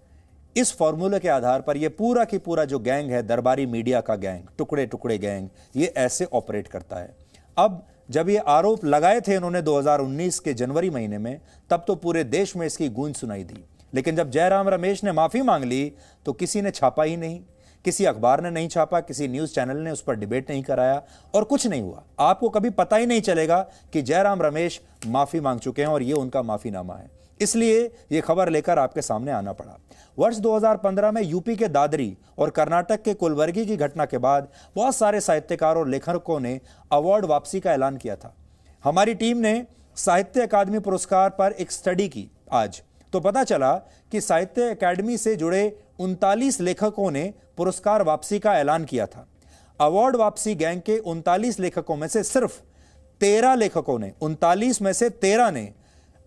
इस फॉर्मूले के आधार पर ये पूरा की पूरा जो गैंग है, दरबारी मीडिया का गैंग, टुकड़े टुकड़े गैंग, ये ऐसे ऑपरेट करता है। अब जब ये आरोप लगाए थे इन्होंने 2019 के जनवरी महीने में, तब तो पूरे देश में इसकी गूंज सुनाई दी, लेकिन जब जयराम रमेश ने माफी मांग ली तो किसी ने छापा ही नहीं, किसी अखबार ने नहीं छापा, किसी न्यूज चैनल ने उस पर डिबेट नहीं कराया और कुछ नहीं हुआ। आपको कभी पता ही नहीं चलेगा कि जयराम रमेश माफी मांग चुके हैं और ये उनका माफीनामा है, इसलिए ये खबर लेकर आपके सामने आना पड़ा। वर्ष 2015 में यूपी के दादरी और कर्नाटक के कुलवर्गी की घटना के बाद बहुत सारे साहित्यकार और लेखकों ने अवार्ड वापसी का ऐलान किया था। हमारी टीम ने साहित्य अकादमी पुरस्कार पर एक स्टडी की आज, तो पता चला कि साहित्य अकादमी से जुड़े 39 लेखकों ने पुरस्कार वापसी का ऐलान किया था। अवार्ड वापसी गैंग के 39 लेखकों में से सिर्फ 13 लेखकों ने, 39 में से 13 ने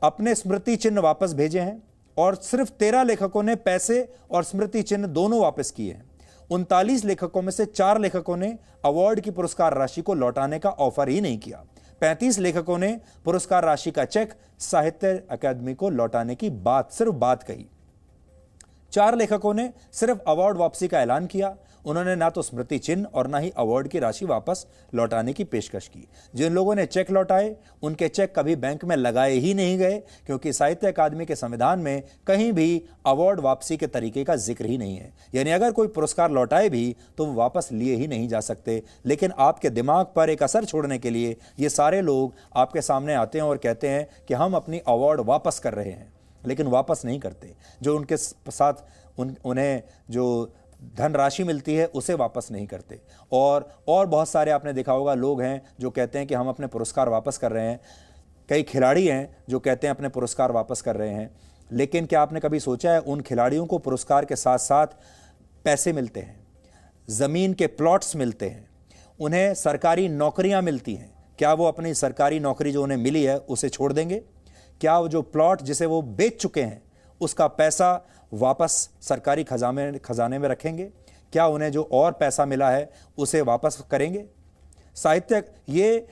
अपने स्मृति चिन्ह वापस भेजे हैं और सिर्फ 13 लेखकों ने पैसे और स्मृति चिन्ह दोनों वापस किए हैं। 39 लेखकों में से 4 लेखकों ने अवार्ड की पुरस्कार राशि को लौटाने का ऑफर ही नहीं किया। 35 लेखकों ने पुरस्कार राशि का चेक साहित्य अकादमी को लौटाने की सिर्फ बात कही। 4 लेखकों ने सिर्फ अवार्ड वापसी का ऐलान किया, उन्होंने ना तो स्मृति चिन्ह और ना ही अवार्ड की राशि वापस लौटाने की पेशकश की। जिन लोगों ने चेक लौटाए उनके चेक कभी बैंक में लगाए ही नहीं गए, क्योंकि साहित्य अकादमी के संविधान में कहीं भी अवार्ड वापसी के तरीके का जिक्र ही नहीं है। यानी अगर कोई पुरस्कार लौटाए भी तो वो वापस लिए ही नहीं जा सकते। लेकिन आपके दिमाग पर एक असर छोड़ने के लिए ये सारे लोग आपके सामने आते हैं और कहते हैं कि हम अपनी अवार्ड वापस कर रहे हैं, लेकिन वापस नहीं करते। जो उनके साथ उन्हें जो धनराशि मिलती है उसे वापस नहीं करते। और बहुत सारे आपने देखा होगा लोग हैं जो कहते हैं कि हम अपने पुरस्कार वापस कर रहे हैं। कई खिलाड़ी हैं जो कहते हैं अपने पुरस्कार वापस कर रहे हैं। लेकिन क्या आपने कभी सोचा है उन खिलाड़ियों को पुरस्कार के साथ साथ पैसे मिलते हैं, जमीन के प्लॉट्स मिलते हैं, उन्हें सरकारी नौकरियां मिलती हैं। क्या वो अपनी सरकारी नौकरी जो उन्हें मिली है उसे छोड़ देंगे? क्या वो जो प्लॉट जिसे वो बेच चुके हैं उसका पैसा वापस सरकारी खजाने में रखेंगे? क्या उन्हें जो और पैसा मिला है उसे वापस करेंगे? साहित्यक ये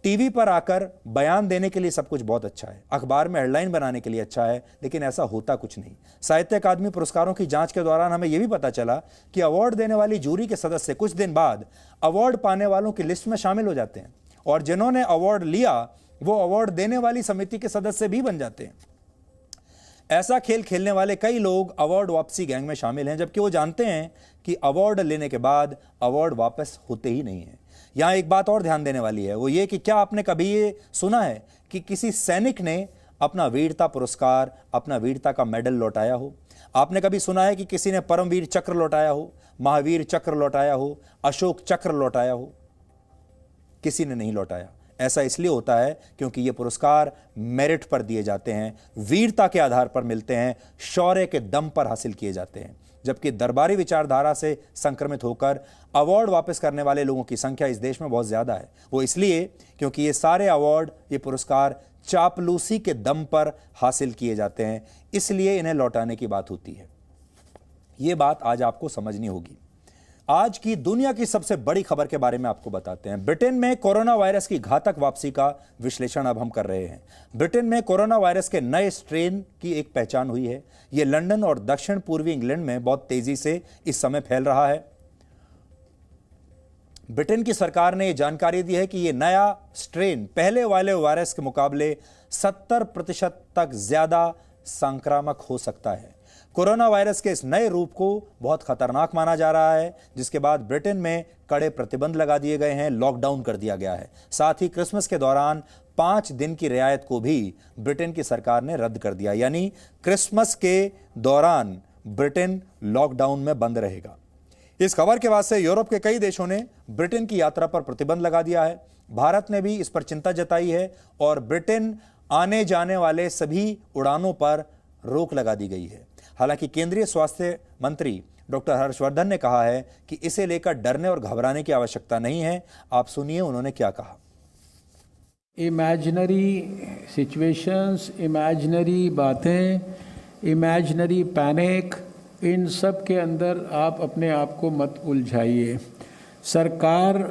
टीवी पर आकर बयान देने के लिए सब कुछ बहुत अच्छा है, अखबार में हेडलाइन बनाने के लिए अच्छा है, लेकिन ऐसा होता कुछ नहीं। साहित्य अकादमी पुरस्कारों की जांच के दौरान हमें यह भी पता चला कि अवार्ड देने वाली जूरी के सदस्य कुछ दिन बाद अवार्ड पाने वालों की लिस्ट में शामिल हो जाते हैं, और जिन्होंने अवार्ड लिया वो अवार्ड देने वाली समिति के सदस्य भी बन जाते हैं। ऐसा खेल खेलने वाले कई लोग अवार्ड वापसी गैंग में शामिल हैं, जबकि वो जानते हैं कि अवार्ड लेने के बाद अवार्ड वापस होते ही नहीं है। यहां एक बात और ध्यान देने वाली है, वो ये कि क्या आपने कभी ये सुना है कि किसी सैनिक ने अपना वीरता पुरस्कार, अपना वीरता का मेडल लौटाया हो? आपने कभी सुना है कि किसी ने परमवीर चक्र लौटाया हो, महावीर चक्र लौटाया हो, अशोक चक्र लौटाया हो? किसी ने नहीं लौटाया। ऐसा इसलिए होता है क्योंकि ये पुरस्कार मेरिट पर दिए जाते हैं, वीरता के आधार पर मिलते हैं, शौर्य के दम पर हासिल किए जाते हैं। जबकि दरबारी विचारधारा से संक्रमित होकर अवार्ड वापस करने वाले लोगों की संख्या इस देश में बहुत ज्यादा है। वो इसलिए क्योंकि ये सारे अवार्ड, ये पुरस्कार चापलूसी के दम पर हासिल किए जाते हैं, इसलिए इन्हें लौटाने की बात होती है। ये बात आज आपको समझनी होगी। आज की दुनिया की सबसे बड़ी खबर के बारे में आपको बताते हैं। ब्रिटेन में कोरोना वायरस की घातक वापसी का विश्लेषण अब हम कर रहे हैं। ब्रिटेन में कोरोना वायरस के नए स्ट्रेन की एक पहचान हुई है। यह लंदन और दक्षिण पूर्वी इंग्लैंड में बहुत तेजी से इस समय फैल रहा है। ब्रिटेन की सरकार ने यह जानकारी दी है कि यह नया स्ट्रेन पहले वाले वायरस के मुकाबले 70% तक ज्यादा संक्रामक हो सकता है। कोरोना वायरस के इस नए रूप को बहुत खतरनाक माना जा रहा है, जिसके बाद ब्रिटेन में कड़े प्रतिबंध लगा दिए गए हैं, लॉकडाउन कर दिया गया है। साथ ही क्रिसमस के दौरान 5 दिन की रियायत को भी ब्रिटेन की सरकार ने रद्द कर दिया, यानी क्रिसमस के दौरान ब्रिटेन लॉकडाउन में बंद रहेगा। इस खबर के बाद से यूरोप के कई देशों ने ब्रिटेन की यात्रा पर प्रतिबंध लगा दिया है। भारत ने भी इस पर चिंता जताई है और ब्रिटेन आने जाने वाले सभी उड़ानों पर रोक लगा दी गई है। हालांकि केंद्रीय स्वास्थ्य मंत्री डॉक्टर हर्षवर्धन ने कहा है कि इसे लेकर डरने और घबराने की आवश्यकता नहीं है। आप सुनिए उन्होंने क्या कहा। इमेजिनरी सिचुएशंस, इमेजिनरी बातें, इमेजिनरी पैनिक, इन सब के अंदर आप अपने आप को मत उलझाइए। सरकार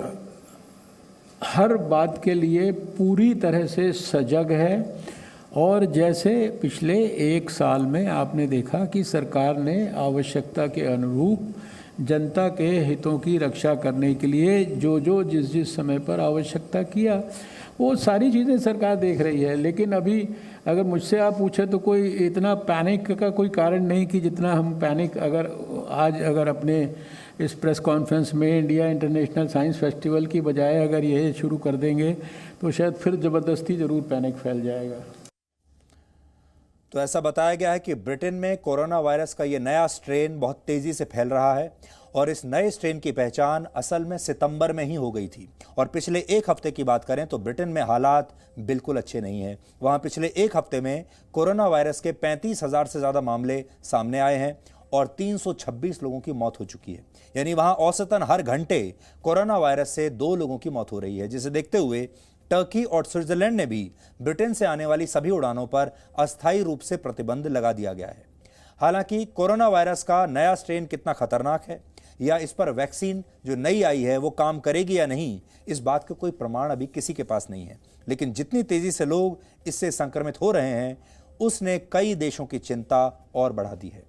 हर बात के लिए पूरी तरह से सजग है, और जैसे पिछले 1 साल में आपने देखा कि सरकार ने आवश्यकता के अनुरूप जनता के हितों की रक्षा करने के लिए जो जिस समय पर आवश्यकता किया, वो सारी चीज़ें सरकार देख रही है। लेकिन अभी अगर मुझसे आप पूछे तो कोई इतना पैनिक का कोई कारण नहीं कि जितना हम पैनिक अगर अपने इस प्रेस कॉन्फ्रेंस में इंडिया इंटरनेशनल साइंस फेस्टिवल की बजाय अगर ये शुरू कर देंगे तो शायद फिर ज़बरदस्ती ज़रूर पैनिक फैल जाएगा। तो ऐसा बताया गया है कि ब्रिटेन में कोरोना वायरस का ये नया स्ट्रेन बहुत तेजी से फैल रहा है, और इस नए स्ट्रेन की पहचान असल में सितंबर में ही हो गई थी। और पिछले 1 हफ्ते की बात करें तो ब्रिटेन में हालात बिल्कुल अच्छे नहीं हैं। वहां पिछले 1 हफ्ते में कोरोना वायरस के 35,000 से ज़्यादा मामले सामने आए हैं और 326 लोगों की मौत हो चुकी है। यानी वहां औसतन हर घंटे कोरोना वायरस से 2 लोगों की मौत हो रही है, जिसे देखते हुए टर्की और स्विट्जरलैंड ने भी ब्रिटेन से आने वाली सभी उड़ानों पर अस्थायी रूप से प्रतिबंध लगा दिया गया है। हालांकि कोरोना वायरस का नया स्ट्रेन कितना खतरनाक है या इस पर वैक्सीन जो नई आई है वो काम करेगी या नहीं, इस बात का कोई प्रमाण अभी किसी के पास नहीं है। लेकिन जितनी तेजी से लोग इससे संक्रमित हो रहे हैं, उसने कई देशों की चिंता और बढ़ा दी है।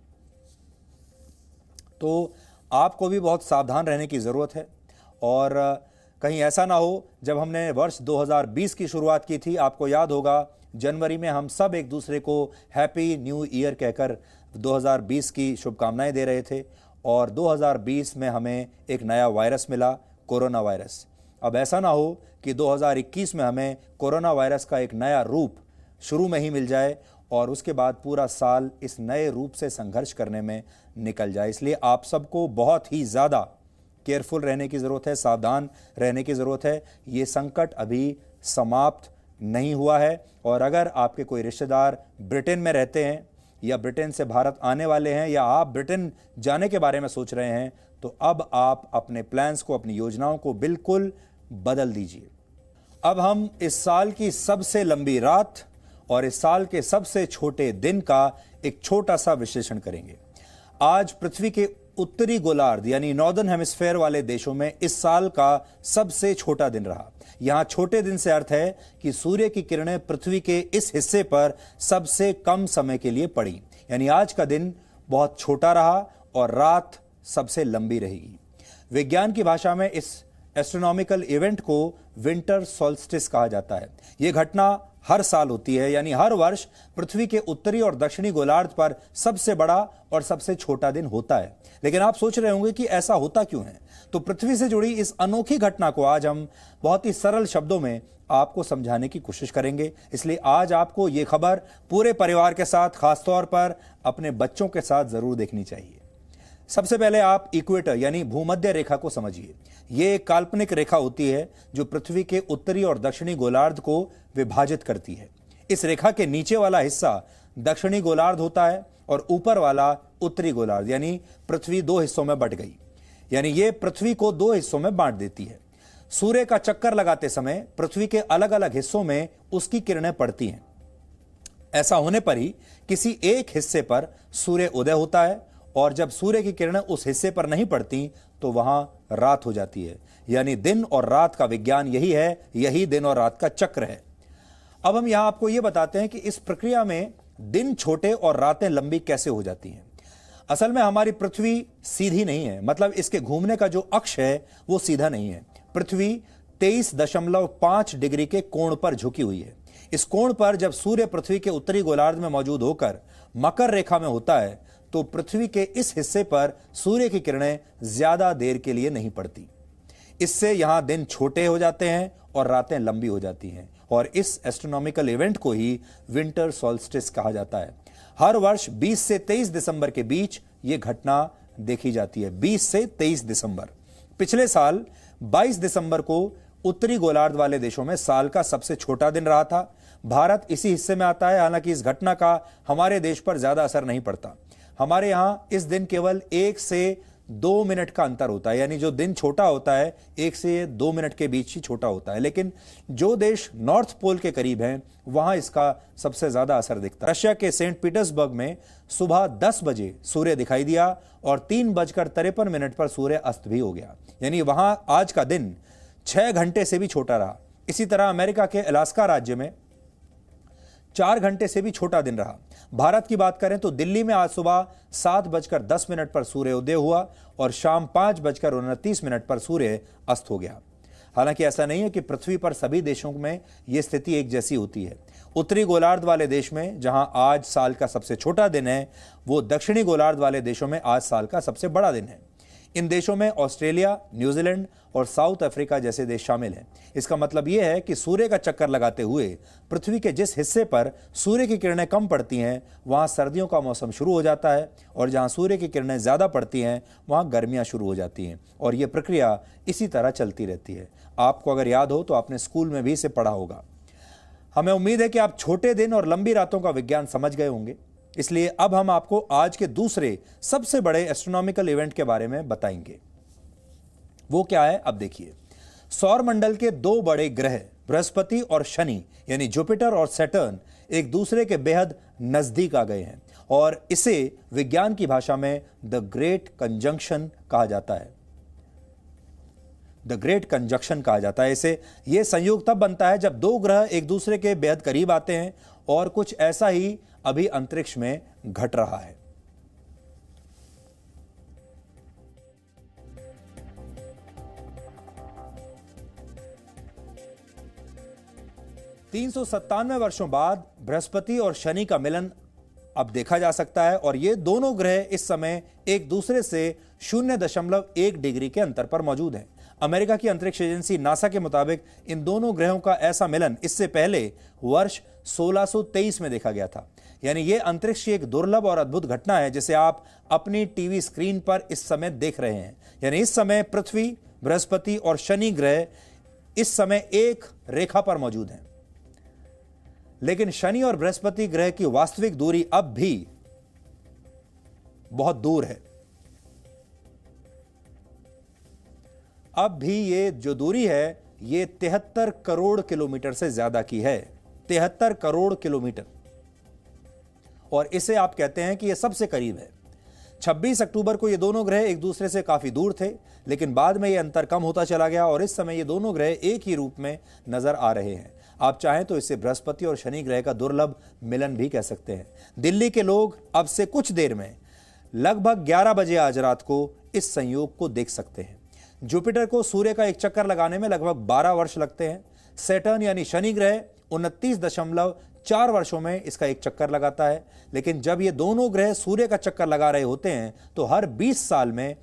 तो आपको भी बहुत सावधान रहने की जरूरत है, और कहीं ऐसा ना हो जब हमने वर्ष 2020 की शुरुआत की थी, आपको याद होगा जनवरी में हम सब एक दूसरे को हैप्पी न्यू ईयर कहकर 2020 की शुभकामनाएं दे रहे थे, और 2020 में हमें एक नया वायरस मिला, कोरोना वायरस। अब ऐसा ना हो कि 2021 में हमें कोरोना वायरस का एक नया रूप शुरू में ही मिल जाए और उसके बाद पूरा साल इस नए रूप से संघर्ष करने में निकल जाए। इसलिए आप सबको बहुत ही ज़्यादा केयरफुल रहने की ज़रूरत है, सावधान रहने की ज़रूरत है। ये संकट अभी समाप्त नहीं हुआ है, और अगर आपके कोई रिश्तेदार ब्रिटेन में रहते हैं या ब्रिटेन से भारत आने वाले हैं या आप ब्रिटेन जाने के बारे में सोच रहे हैं, तो अब आप अपने प्लान्स को, अपनी योजनाओं को बिल्कुल बदल दीजिए। अब हम इस साल की सबसे लंबी रात और इस साल के सबसे छोटे दिन का एक छोटा सा विश्लेषण करेंगे। आज पृथ्वी के उत्तरी गोलार्ध यानी नॉर्दर्न हेमिस्फेयर वाले देशों में इस साल का सबसे छोटा दिन रहा। यहां छोटे दिन से अर्थ है कि सूर्य की किरणें पृथ्वी के इस हिस्से पर सबसे कम समय के लिए पड़ी, यानी आज का दिन बहुत छोटा रहा और रात सबसे लंबी रहेगी। विज्ञान की भाषा में इस एस्ट्रोनॉमिकल इवेंट को विंटर सॉल्स्टिस कहा जाता है। यह घटना हर साल होती है, यानी हर वर्ष पृथ्वी के उत्तरी और दक्षिणी गोलार्ध पर सबसे बड़ा और सबसे छोटा दिन होता है। लेकिन आप सोच रहे होंगे कि ऐसा होता क्यों है, तो पृथ्वी से जुड़ी इस अनोखी घटना को आज हम बहुत ही सरल शब्दों में आपको समझाने की कोशिश करेंगे। इसलिए आज आपको यह खबर पूरे परिवार के साथ, खासतौर पर अपने बच्चों के साथ जरूर देखनी चाहिए। सबसे पहले आप इक्वेटर यानी भूमध्य रेखा को समझिए। यह एक काल्पनिक रेखा होती है जो पृथ्वी के उत्तरी और दक्षिणी गोलार्ध को विभाजित करती है। इस रेखा के नीचे वाला हिस्सा दक्षिणी गोलार्ध होता है और ऊपर वाला उत्तरी गोलार्ध, यानी पृथ्वी दो हिस्सों में बंट गई, यानी यह पृथ्वी को दो हिस्सों में बांट देती है। सूर्य का चक्कर लगाते समय पृथ्वी के अलग अलग हिस्सों में उसकी किरणें पड़ती हैं। ऐसा होने पर ही किसी एक हिस्से पर सूर्य उदय होता है और जब सूर्य की किरणें उस हिस्से पर नहीं पड़ती तो वहां रात हो जाती है। यानी दिन और रात का विज्ञान यही है, यही दिन और रात का चक्र है। अब हम यहां आपको यह बताते हैं कि इस प्रक्रिया में दिन छोटे और रातें लंबी कैसे हो जाती हैं। असल में हमारी पृथ्वी सीधी नहीं है, मतलब इसके घूमने का जो अक्ष है वो सीधा नहीं है। पृथ्वी 23.5 डिग्री के कोण पर झुकी हुई है। इस कोण पर जब सूर्य पृथ्वी के उत्तरी गोलार्ध में मौजूद होकर मकर रेखा में होता है तो पृथ्वी के इस हिस्से पर सूर्य की किरणें ज्यादा देर के लिए नहीं पड़ती। इससे यहां दिन छोटे हो जाते हैं और रातें लंबी हो जाती हैं, और इस एस्ट्रोनॉमिकल इवेंट को ही विंटर सॉल्स्टिस कहा जाता है। हर वर्ष 20 से 23 दिसंबर के बीच यह घटना देखी जाती है। 20 से 23 दिसंबर। पिछले साल 22 दिसंबर को उत्तरी गोलार्ध वाले देशों में साल का सबसे छोटा दिन रहा था। भारत इसी हिस्से में आता है, हालांकि इस घटना का हमारे देश पर ज्यादा असर नहीं पड़ता। हमारे यहां इस दिन केवल 1 से 2 मिनट का अंतर होता है, यानी जो दिन छोटा होता है 1 से 2 मिनट के बीच ही छोटा होता है। लेकिन जो देश नॉर्थ पोल के करीब हैं वहां इसका सबसे ज्यादा असर दिखता है। रशिया के सेंट पीटर्सबर्ग में सुबह 10 बजे सूर्य दिखाई दिया और 3:53 पर सूर्य अस्त भी हो गया, यानी वहां आज का दिन 6 घंटे से भी छोटा रहा। इसी तरह अमेरिका के अलास्का राज्य में 4 घंटे से भी छोटा दिन रहा। भारत की बात करें तो दिल्ली में आज सुबह 7:10 पर सूर्य उदय हुआ और शाम 5:29 पर सूर्य अस्त हो गया। हालांकि ऐसा नहीं है कि पृथ्वी पर सभी देशों में यह स्थिति एक जैसी होती है। उत्तरी गोलार्ध वाले देश में जहां आज साल का सबसे छोटा दिन है, वो दक्षिणी गोलार्ध वाले देशों में आज साल का सबसे बड़ा दिन है। इन देशों में ऑस्ट्रेलिया, न्यूजीलैंड और साउथ अफ्रीका जैसे देश शामिल हैं। इसका मतलब यह है कि सूर्य का चक्कर लगाते हुए पृथ्वी के जिस हिस्से पर सूर्य की किरणें कम पड़ती हैं वहां सर्दियों का मौसम शुरू हो जाता है, और जहां सूर्य की किरणें ज्यादा पड़ती हैं वहां गर्मियां शुरू हो जाती हैं, और यह प्रक्रिया इसी तरह चलती रहती है। आपको अगर याद हो तो आपने स्कूल में भी इसे पढ़ा होगा। हमें उम्मीद है कि आप छोटे दिन और लंबी रातों का विज्ञान समझ गए होंगे। इसलिए अब हम आपको आज के दूसरे सबसे बड़े एस्ट्रोनॉमिकल इवेंट के बारे में बताएंगे। वो क्या है, अब देखिए। सौर मंडल के 2 बड़े ग्रह बृहस्पति और शनि यानी जुपिटर और सैटर्न एक दूसरे के बेहद नजदीक आ गए हैं, और इसे विज्ञान की भाषा में द ग्रेट कंजंक्शन कहा जाता है। द ग्रेट कंजंक्शन कहा जाता है इसे। यह संयोग तब बनता है जब 2 ग्रह एक दूसरे के बेहद करीब आते हैं, और कुछ ऐसा ही अभी अंतरिक्ष में घट रहा है। $397 वर्षों बाद बृहस्पति और शनि का मिलन अब देखा जा सकता है, और ये दोनों ग्रह इस समय एक दूसरे से 0.1 डिग्री के अंतर पर मौजूद हैं। अमेरिका की अंतरिक्ष एजेंसी नासा के मुताबिक इन दोनों ग्रहों का ऐसा मिलन इससे पहले वर्ष 1623 में देखा गया था। यानी यह अंतरिक्ष की एक दुर्लभ और अद्भुत घटना है जिसे आप अपनी टीवी स्क्रीन पर इस समय देख रहे हैं। यानी इस समय पृथ्वी, बृहस्पति और शनि ग्रह इस समय एक रेखा पर मौजूद हैं। लेकिन शनि और बृहस्पति ग्रह की वास्तविक दूरी अब भी बहुत दूर है। अब भी ये जो दूरी है ये 73 करोड़ किलोमीटर से ज्यादा की है, 73 करोड़ किलोमीटर। और इसे आप कहते हैं कि यह सबसे करीब है। 26 अक्टूबर को ये दोनों ग्रह एक दूसरे से काफी दूर थे, लेकिन बाद में यह अंतर कम होता चला गया और इस समय ये दोनों ग्रह एक ही रूप में नजर आ रहे हैं। आप चाहें तो इसे बृहस्पति और शनि ग्रह का दुर्लभ मिलन भी कह सकते हैं। दिल्ली के लोग अब से कुछ देर में लगभग 11 बजे आज रात को इस संयोग को देख सकते हैं। जुपिटर को सूर्य का एक चक्कर लगाने में लगभग 12 वर्ष लगते हैं। सैटर्न यानी शनि ग्रह 29.4 वर्षों में इसका एक चक्कर लगाता है। लेकिन जब ये दोनों ग्रह सूर्य का चक्कर लगा रहे होते हैं तो हर 20 साल में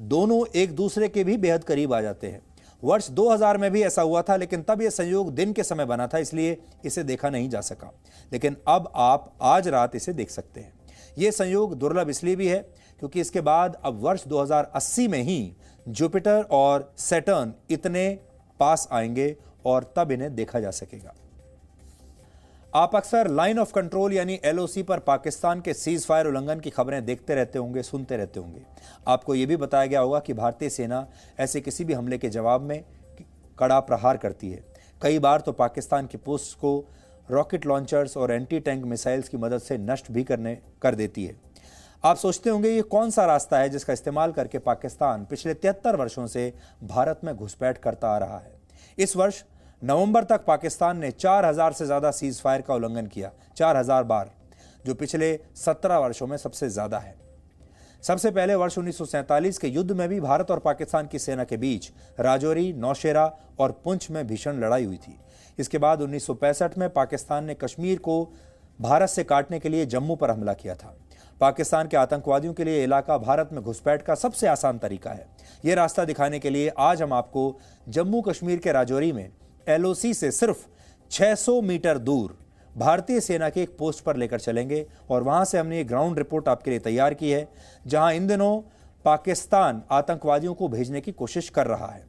दोनों एक दूसरे के भी बेहद करीब आ जाते हैं। वर्ष 2000 में भी ऐसा हुआ था, लेकिन तब यह संयोग दिन के समय बना था, इसलिए इसे देखा नहीं जा सका। लेकिन अब आप आज रात इसे देख सकते हैं। यह संयोग दुर्लभ इसलिए भी है क्योंकि इसके बाद अब वर्ष 2080 में ही जुपिटर और सैटर्न इतने पास आएंगे और तब इन्हें देखा जा सकेगा। आप अक्सर लाइन ऑफ कंट्रोल यानी LOC पर पाकिस्तान के सीज फायर उल्लंघन की खबरें देखते रहते होंगे, सुनते रहते होंगे। आपको यह भी बताया गया होगा कि भारतीय सेना ऐसे किसी भी हमले के जवाब में कड़ा प्रहार करती है। कई बार तो पाकिस्तान की पोस्ट को रॉकेट लॉन्चर्स और एंटी टैंक मिसाइल्स की मदद से नष्ट भी कर देती है। आप सोचते होंगे ये कौन सा रास्ता है जिसका इस्तेमाल करके पाकिस्तान पिछले 73 वर्षों से भारत में घुसपैठ करता आ रहा है। इस वर्ष नवंबर तक पाकिस्तान ने 4000 से ज्यादा सीज फायर का उल्लंघन किया, 4000 बार, जो पिछले 17 वर्षों में सबसे ज्यादा है। सबसे पहले वर्ष 1947 के युद्ध में भी भारत और पाकिस्तान की सेना के बीच राजौरी, नौशेरा और पुंछ में भीषण लड़ाई हुई थी। इसके बाद 1965 में पाकिस्तान ने कश्मीर को भारत से काटने के लिए जम्मू पर हमला किया था। पाकिस्तान के आतंकवादियों के लिए इलाका भारत में घुसपैठ का सबसे आसान तरीका है। यह रास्ता दिखाने के लिए आज हम आपको जम्मू कश्मीर के राजौरी में LOC से सिर्फ 600 मीटर दूर भारतीय सेना के एक पोस्ट पर लेकर चलेंगे और वहां से हमने ये ग्राउंड रिपोर्ट आपके लिए तैयार की है, जहां इन दिनों पाकिस्तान आतंकवादियों को भेजने की कोशिश कर रहा है।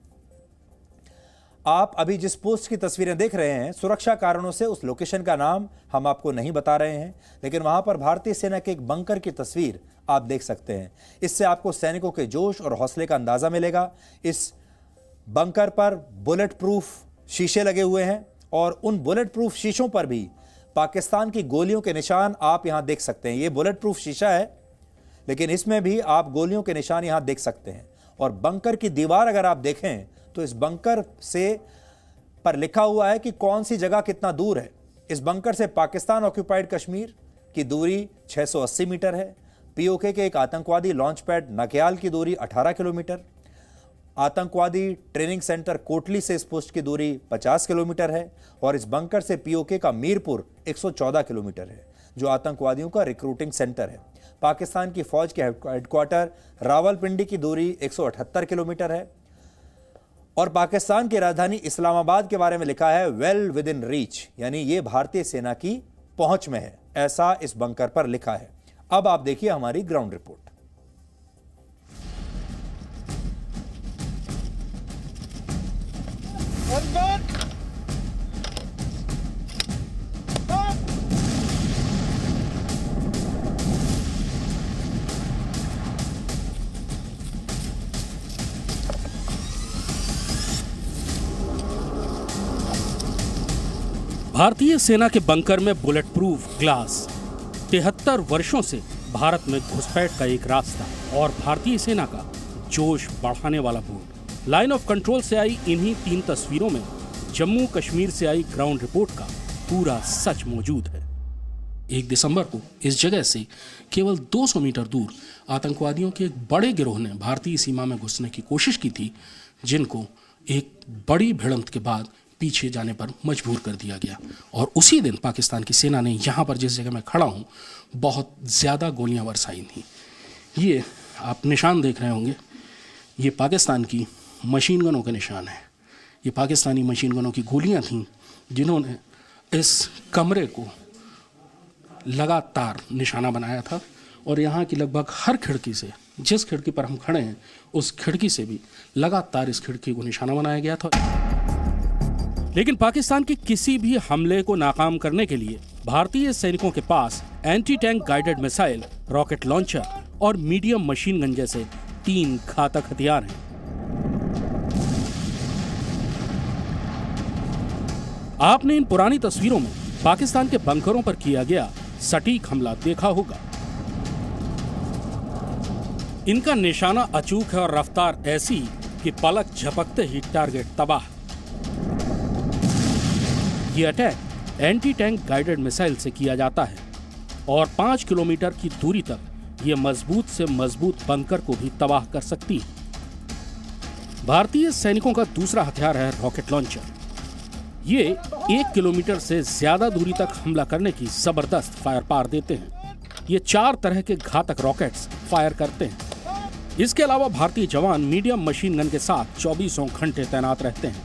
आप अभी जिस पोस्ट की तस्वीरें देख रहे हैं, सुरक्षा कारणों से उस लोकेशन का नाम हम आपको नहीं बता रहे हैं, लेकिन वहां पर भारतीय सेना के एक बंकर की तस्वीर आप देख सकते हैं। इससे आपको सैनिकों के जोश और हौसले का अंदाजा मिलेगा। इस बंकर पर बुलेट प्रूफ शीशे लगे हुए हैं और उन बुलेट प्रूफ शीशों पर भी पाकिस्तान की गोलियों के निशान आप यहां देख सकते हैं। यह बुलेट प्रूफ शीशा है, लेकिन इसमें भी आप गोलियों के निशान यहां देख सकते हैं। और बंकर की दीवार अगर आप देखें तो इस बंकर से पर लिखा हुआ है कि कौन सी जगह कितना दूर है। इस बंकर से पाकिस्तान ऑक्यूपाइड कश्मीर की दूरी 680 मीटर है। POK के एक आतंकवादी लॉन्च पैड नकयाल की दूरी 18 किलोमीटर, आतंकवादी ट्रेनिंग सेंटर कोटली से इस पोस्ट की दूरी 50 किलोमीटर है और इस बंकर से POK का मीरपुर 114 किलोमीटर है, जो आतंकवादियों का रिक्रूटिंग सेंटर है। पाकिस्तान की फौज के हेडक्वार्टर रावलपिंडी की दूरी 178 किलोमीटर है और पाकिस्तान की राजधानी इस्लामाबाद के बारे में लिखा है वेल विद इन रीच, यानी ये भारतीय सेना की पहुंच में है, ऐसा इस बंकर पर लिखा है। अब आप देखिए हमारी ग्राउंड रिपोर्ट। भारतीय सेना के बंकर में बुलेट प्रूफ ग्लास, 73 वर्षों से भारत में घुसपैठ का एक रास्ता और भारतीय सेना का जोश बढ़ाने वाला बोर्ड। लाइन ऑफ कंट्रोल से आई इन्हीं 3 तस्वीरों में जम्मू कश्मीर से आई ग्राउंड रिपोर्ट का पूरा सच मौजूद है। 1 दिसंबर को इस जगह से केवल 200 मीटर दूर आतंकवादियों के एक बड़े गिरोह ने भारतीय सीमा में घुसने की कोशिश की थी, जिनको एक बड़ी भिड़ंत के बाद पीछे जाने पर मजबूर कर दिया गया। और उसी दिन पाकिस्तान की सेना ने यहाँ पर जिस जगह मैं खड़ा हूँ बहुत ज़्यादा गोलियाँ बरसाई थीं। ये आप निशान देख रहे होंगे, ये पाकिस्तान की मशीन गनों के निशान हैं। ये पाकिस्तानी मशीन गनों की गोलियाँ थीं जिन्होंने इस कमरे को लगातार निशाना बनाया था और यहाँ की लगभग हर खिड़की से, जिस खिड़की पर हम खड़े हैं उस खिड़की से भी लगातार इस खिड़की को निशाना बनाया गया था। लेकिन पाकिस्तान के किसी भी हमले को नाकाम करने के लिए भारतीय सैनिकों के पास anti tank guided missile, rocket launcher और मीडियम मशीन गन जैसे 3 घातक हथियार हैं। आपने इन पुरानी तस्वीरों में पाकिस्तान के बंकरों पर किया गया सटीक हमला देखा होगा। इनका निशाना अचूक है और रफ्तार ऐसी कि पलक झपकते ही टारगेट तबाह। ये attack anti tank guided missile से किया जाता है और 5 किलोमीटर की दूरी तक ये मजबूत से मजबूत बंकर को भी तबाह कर सकती है। भारतीय सैनिकों का दूसरा हथियार है रॉकेट लॉन्चर। ये 1 किलोमीटर से ज्यादा दूरी तक हमला करने की जबरदस्त फायर पावर देते हैं। ये 4 तरह के घातक रॉकेट्स फायर करते हैं। इसके अलावा भारतीय जवान मीडियम मशीन गन के साथ 24 घंटे तैनात रहते हैं।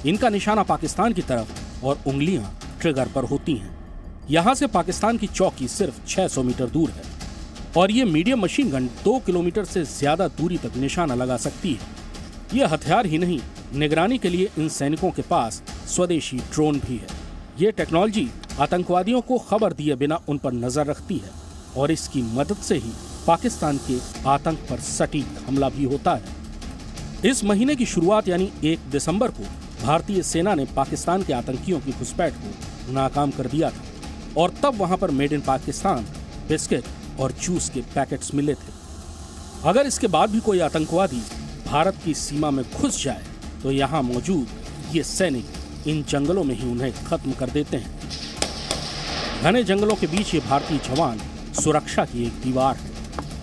इनका निशाना पाकिस्तान की तरफ और उंगलियां ट्रिगर पर होती हैं। यहां से पाकिस्तान की चौकी सिर्फ 600 मीटर दूर है और ये मीडियम मशीन गन 2 किलोमीटर से ज्यादा दूरी तक निशाना लगा सकती है। यह हथियार ही नहीं, निगरानी के लिए इन सैनिकों के पास स्वदेशी ड्रोन भी है। ये टेक्नोलॉजी आतंकवादियों को खबर दिए बिना उन पर नजर रखती है और इसकी मदद से ही पाकिस्तान के आतंक पर सटीक हमला भी होता है। इस महीने की शुरुआत यानी 1 दिसंबर को भारतीय सेना ने पाकिस्तान के आतंकियों की घुसपैठ को नाकाम कर दिया था और तब वहां पर मेड इन पाकिस्तान बिस्किट और जूस के पैकेट्स मिले थे। अगर इसके बाद भी कोई आतंकवादी भारत की सीमा में घुस जाए तो यहाँ मौजूद ये सैनिक इन जंगलों में ही उन्हें खत्म कर देते हैं। घने जंगलों के बीच ये भारतीय जवान सुरक्षा की एक दीवार है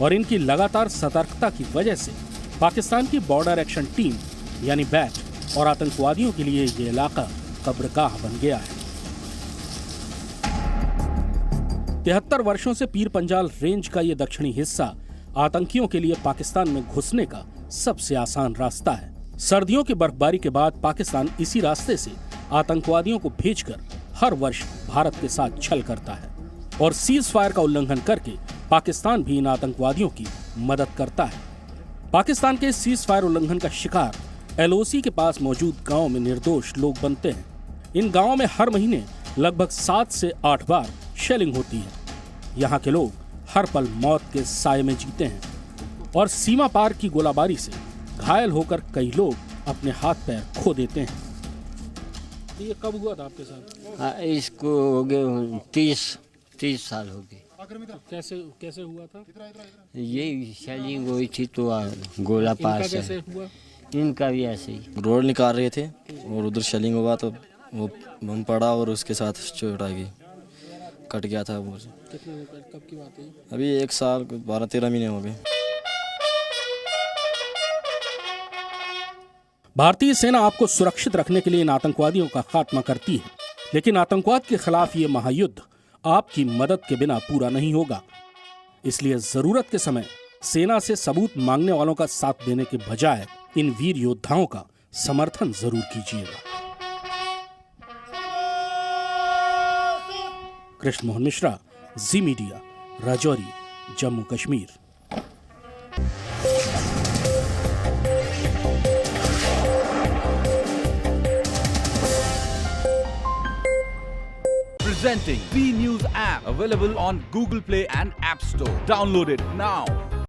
और इनकी लगातार सतर्कता की वजह से पाकिस्तान की बॉर्डर एक्शन टीम यानी बैट और आतंकवादियों के लिए ये इलाका कब्रगाह बन गया है। 73 वर्षों से पीर पंजाल रेंज का ये दक्षिणी हिस्सा आतंकियों के लिए पाकिस्तान में घुसने का सबसे आसान रास्ता है। सर्दियों की बर्फबारी के बाद पाकिस्तान इसी रास्ते से आतंकवादियों को भेजकर हर वर्ष भारत के साथ छल करता है और सीज फायर का उल्लंघन करके पाकिस्तान भी इन आतंकवादियों की मदद करता है। पाकिस्तान के सीज फायर उल्लंघन का शिकार LOC के पास मौजूद गांव में निर्दोष लोग बनते हैं। इन गांवों में हर महीने लगभग 7 से 8 बार शेलिंग होती है। यहाँ के लोग हर पल मौत के साए में जीते हैं और सीमा पार की गोलाबारी से घायल होकर कई लोग अपने हाथ पैर खो देते हैं। ये कब हुआ था आपके साथ? हाँ, इसको हो गए 30 साल हो गए। कैसे हुआ था? ये शेलिंग हुई थी तो गोला पास कैसे हुआ? इनका भी ऐसे ही। रोड निकाल रहे थे और उधर शेलिंग हुआ तो वो बम पड़ा और उसके साथ चोट आ गई, कट गया था वो। कब की बात है? अभी 1 साल 12-13 महीने हो गए। भारतीय सेना आपको सुरक्षित रखने के लिए इन आतंकवादियों का खात्मा करती है, लेकिन आतंकवाद के खिलाफ ये महायुद्ध आपकी मदद के बिना पूरा नहीं होगा। इसलिए जरूरत के समय सेना से सबूत मांगने वालों का साथ देने के बजाय इन वीर योद्धाओं का समर्थन जरूर कीजिएगा। Krishna Mohan Mishra, Zee Media, Rajouri, Jammu Kashmir. Presenting B News app, available on Google Play and App Store. Download it now.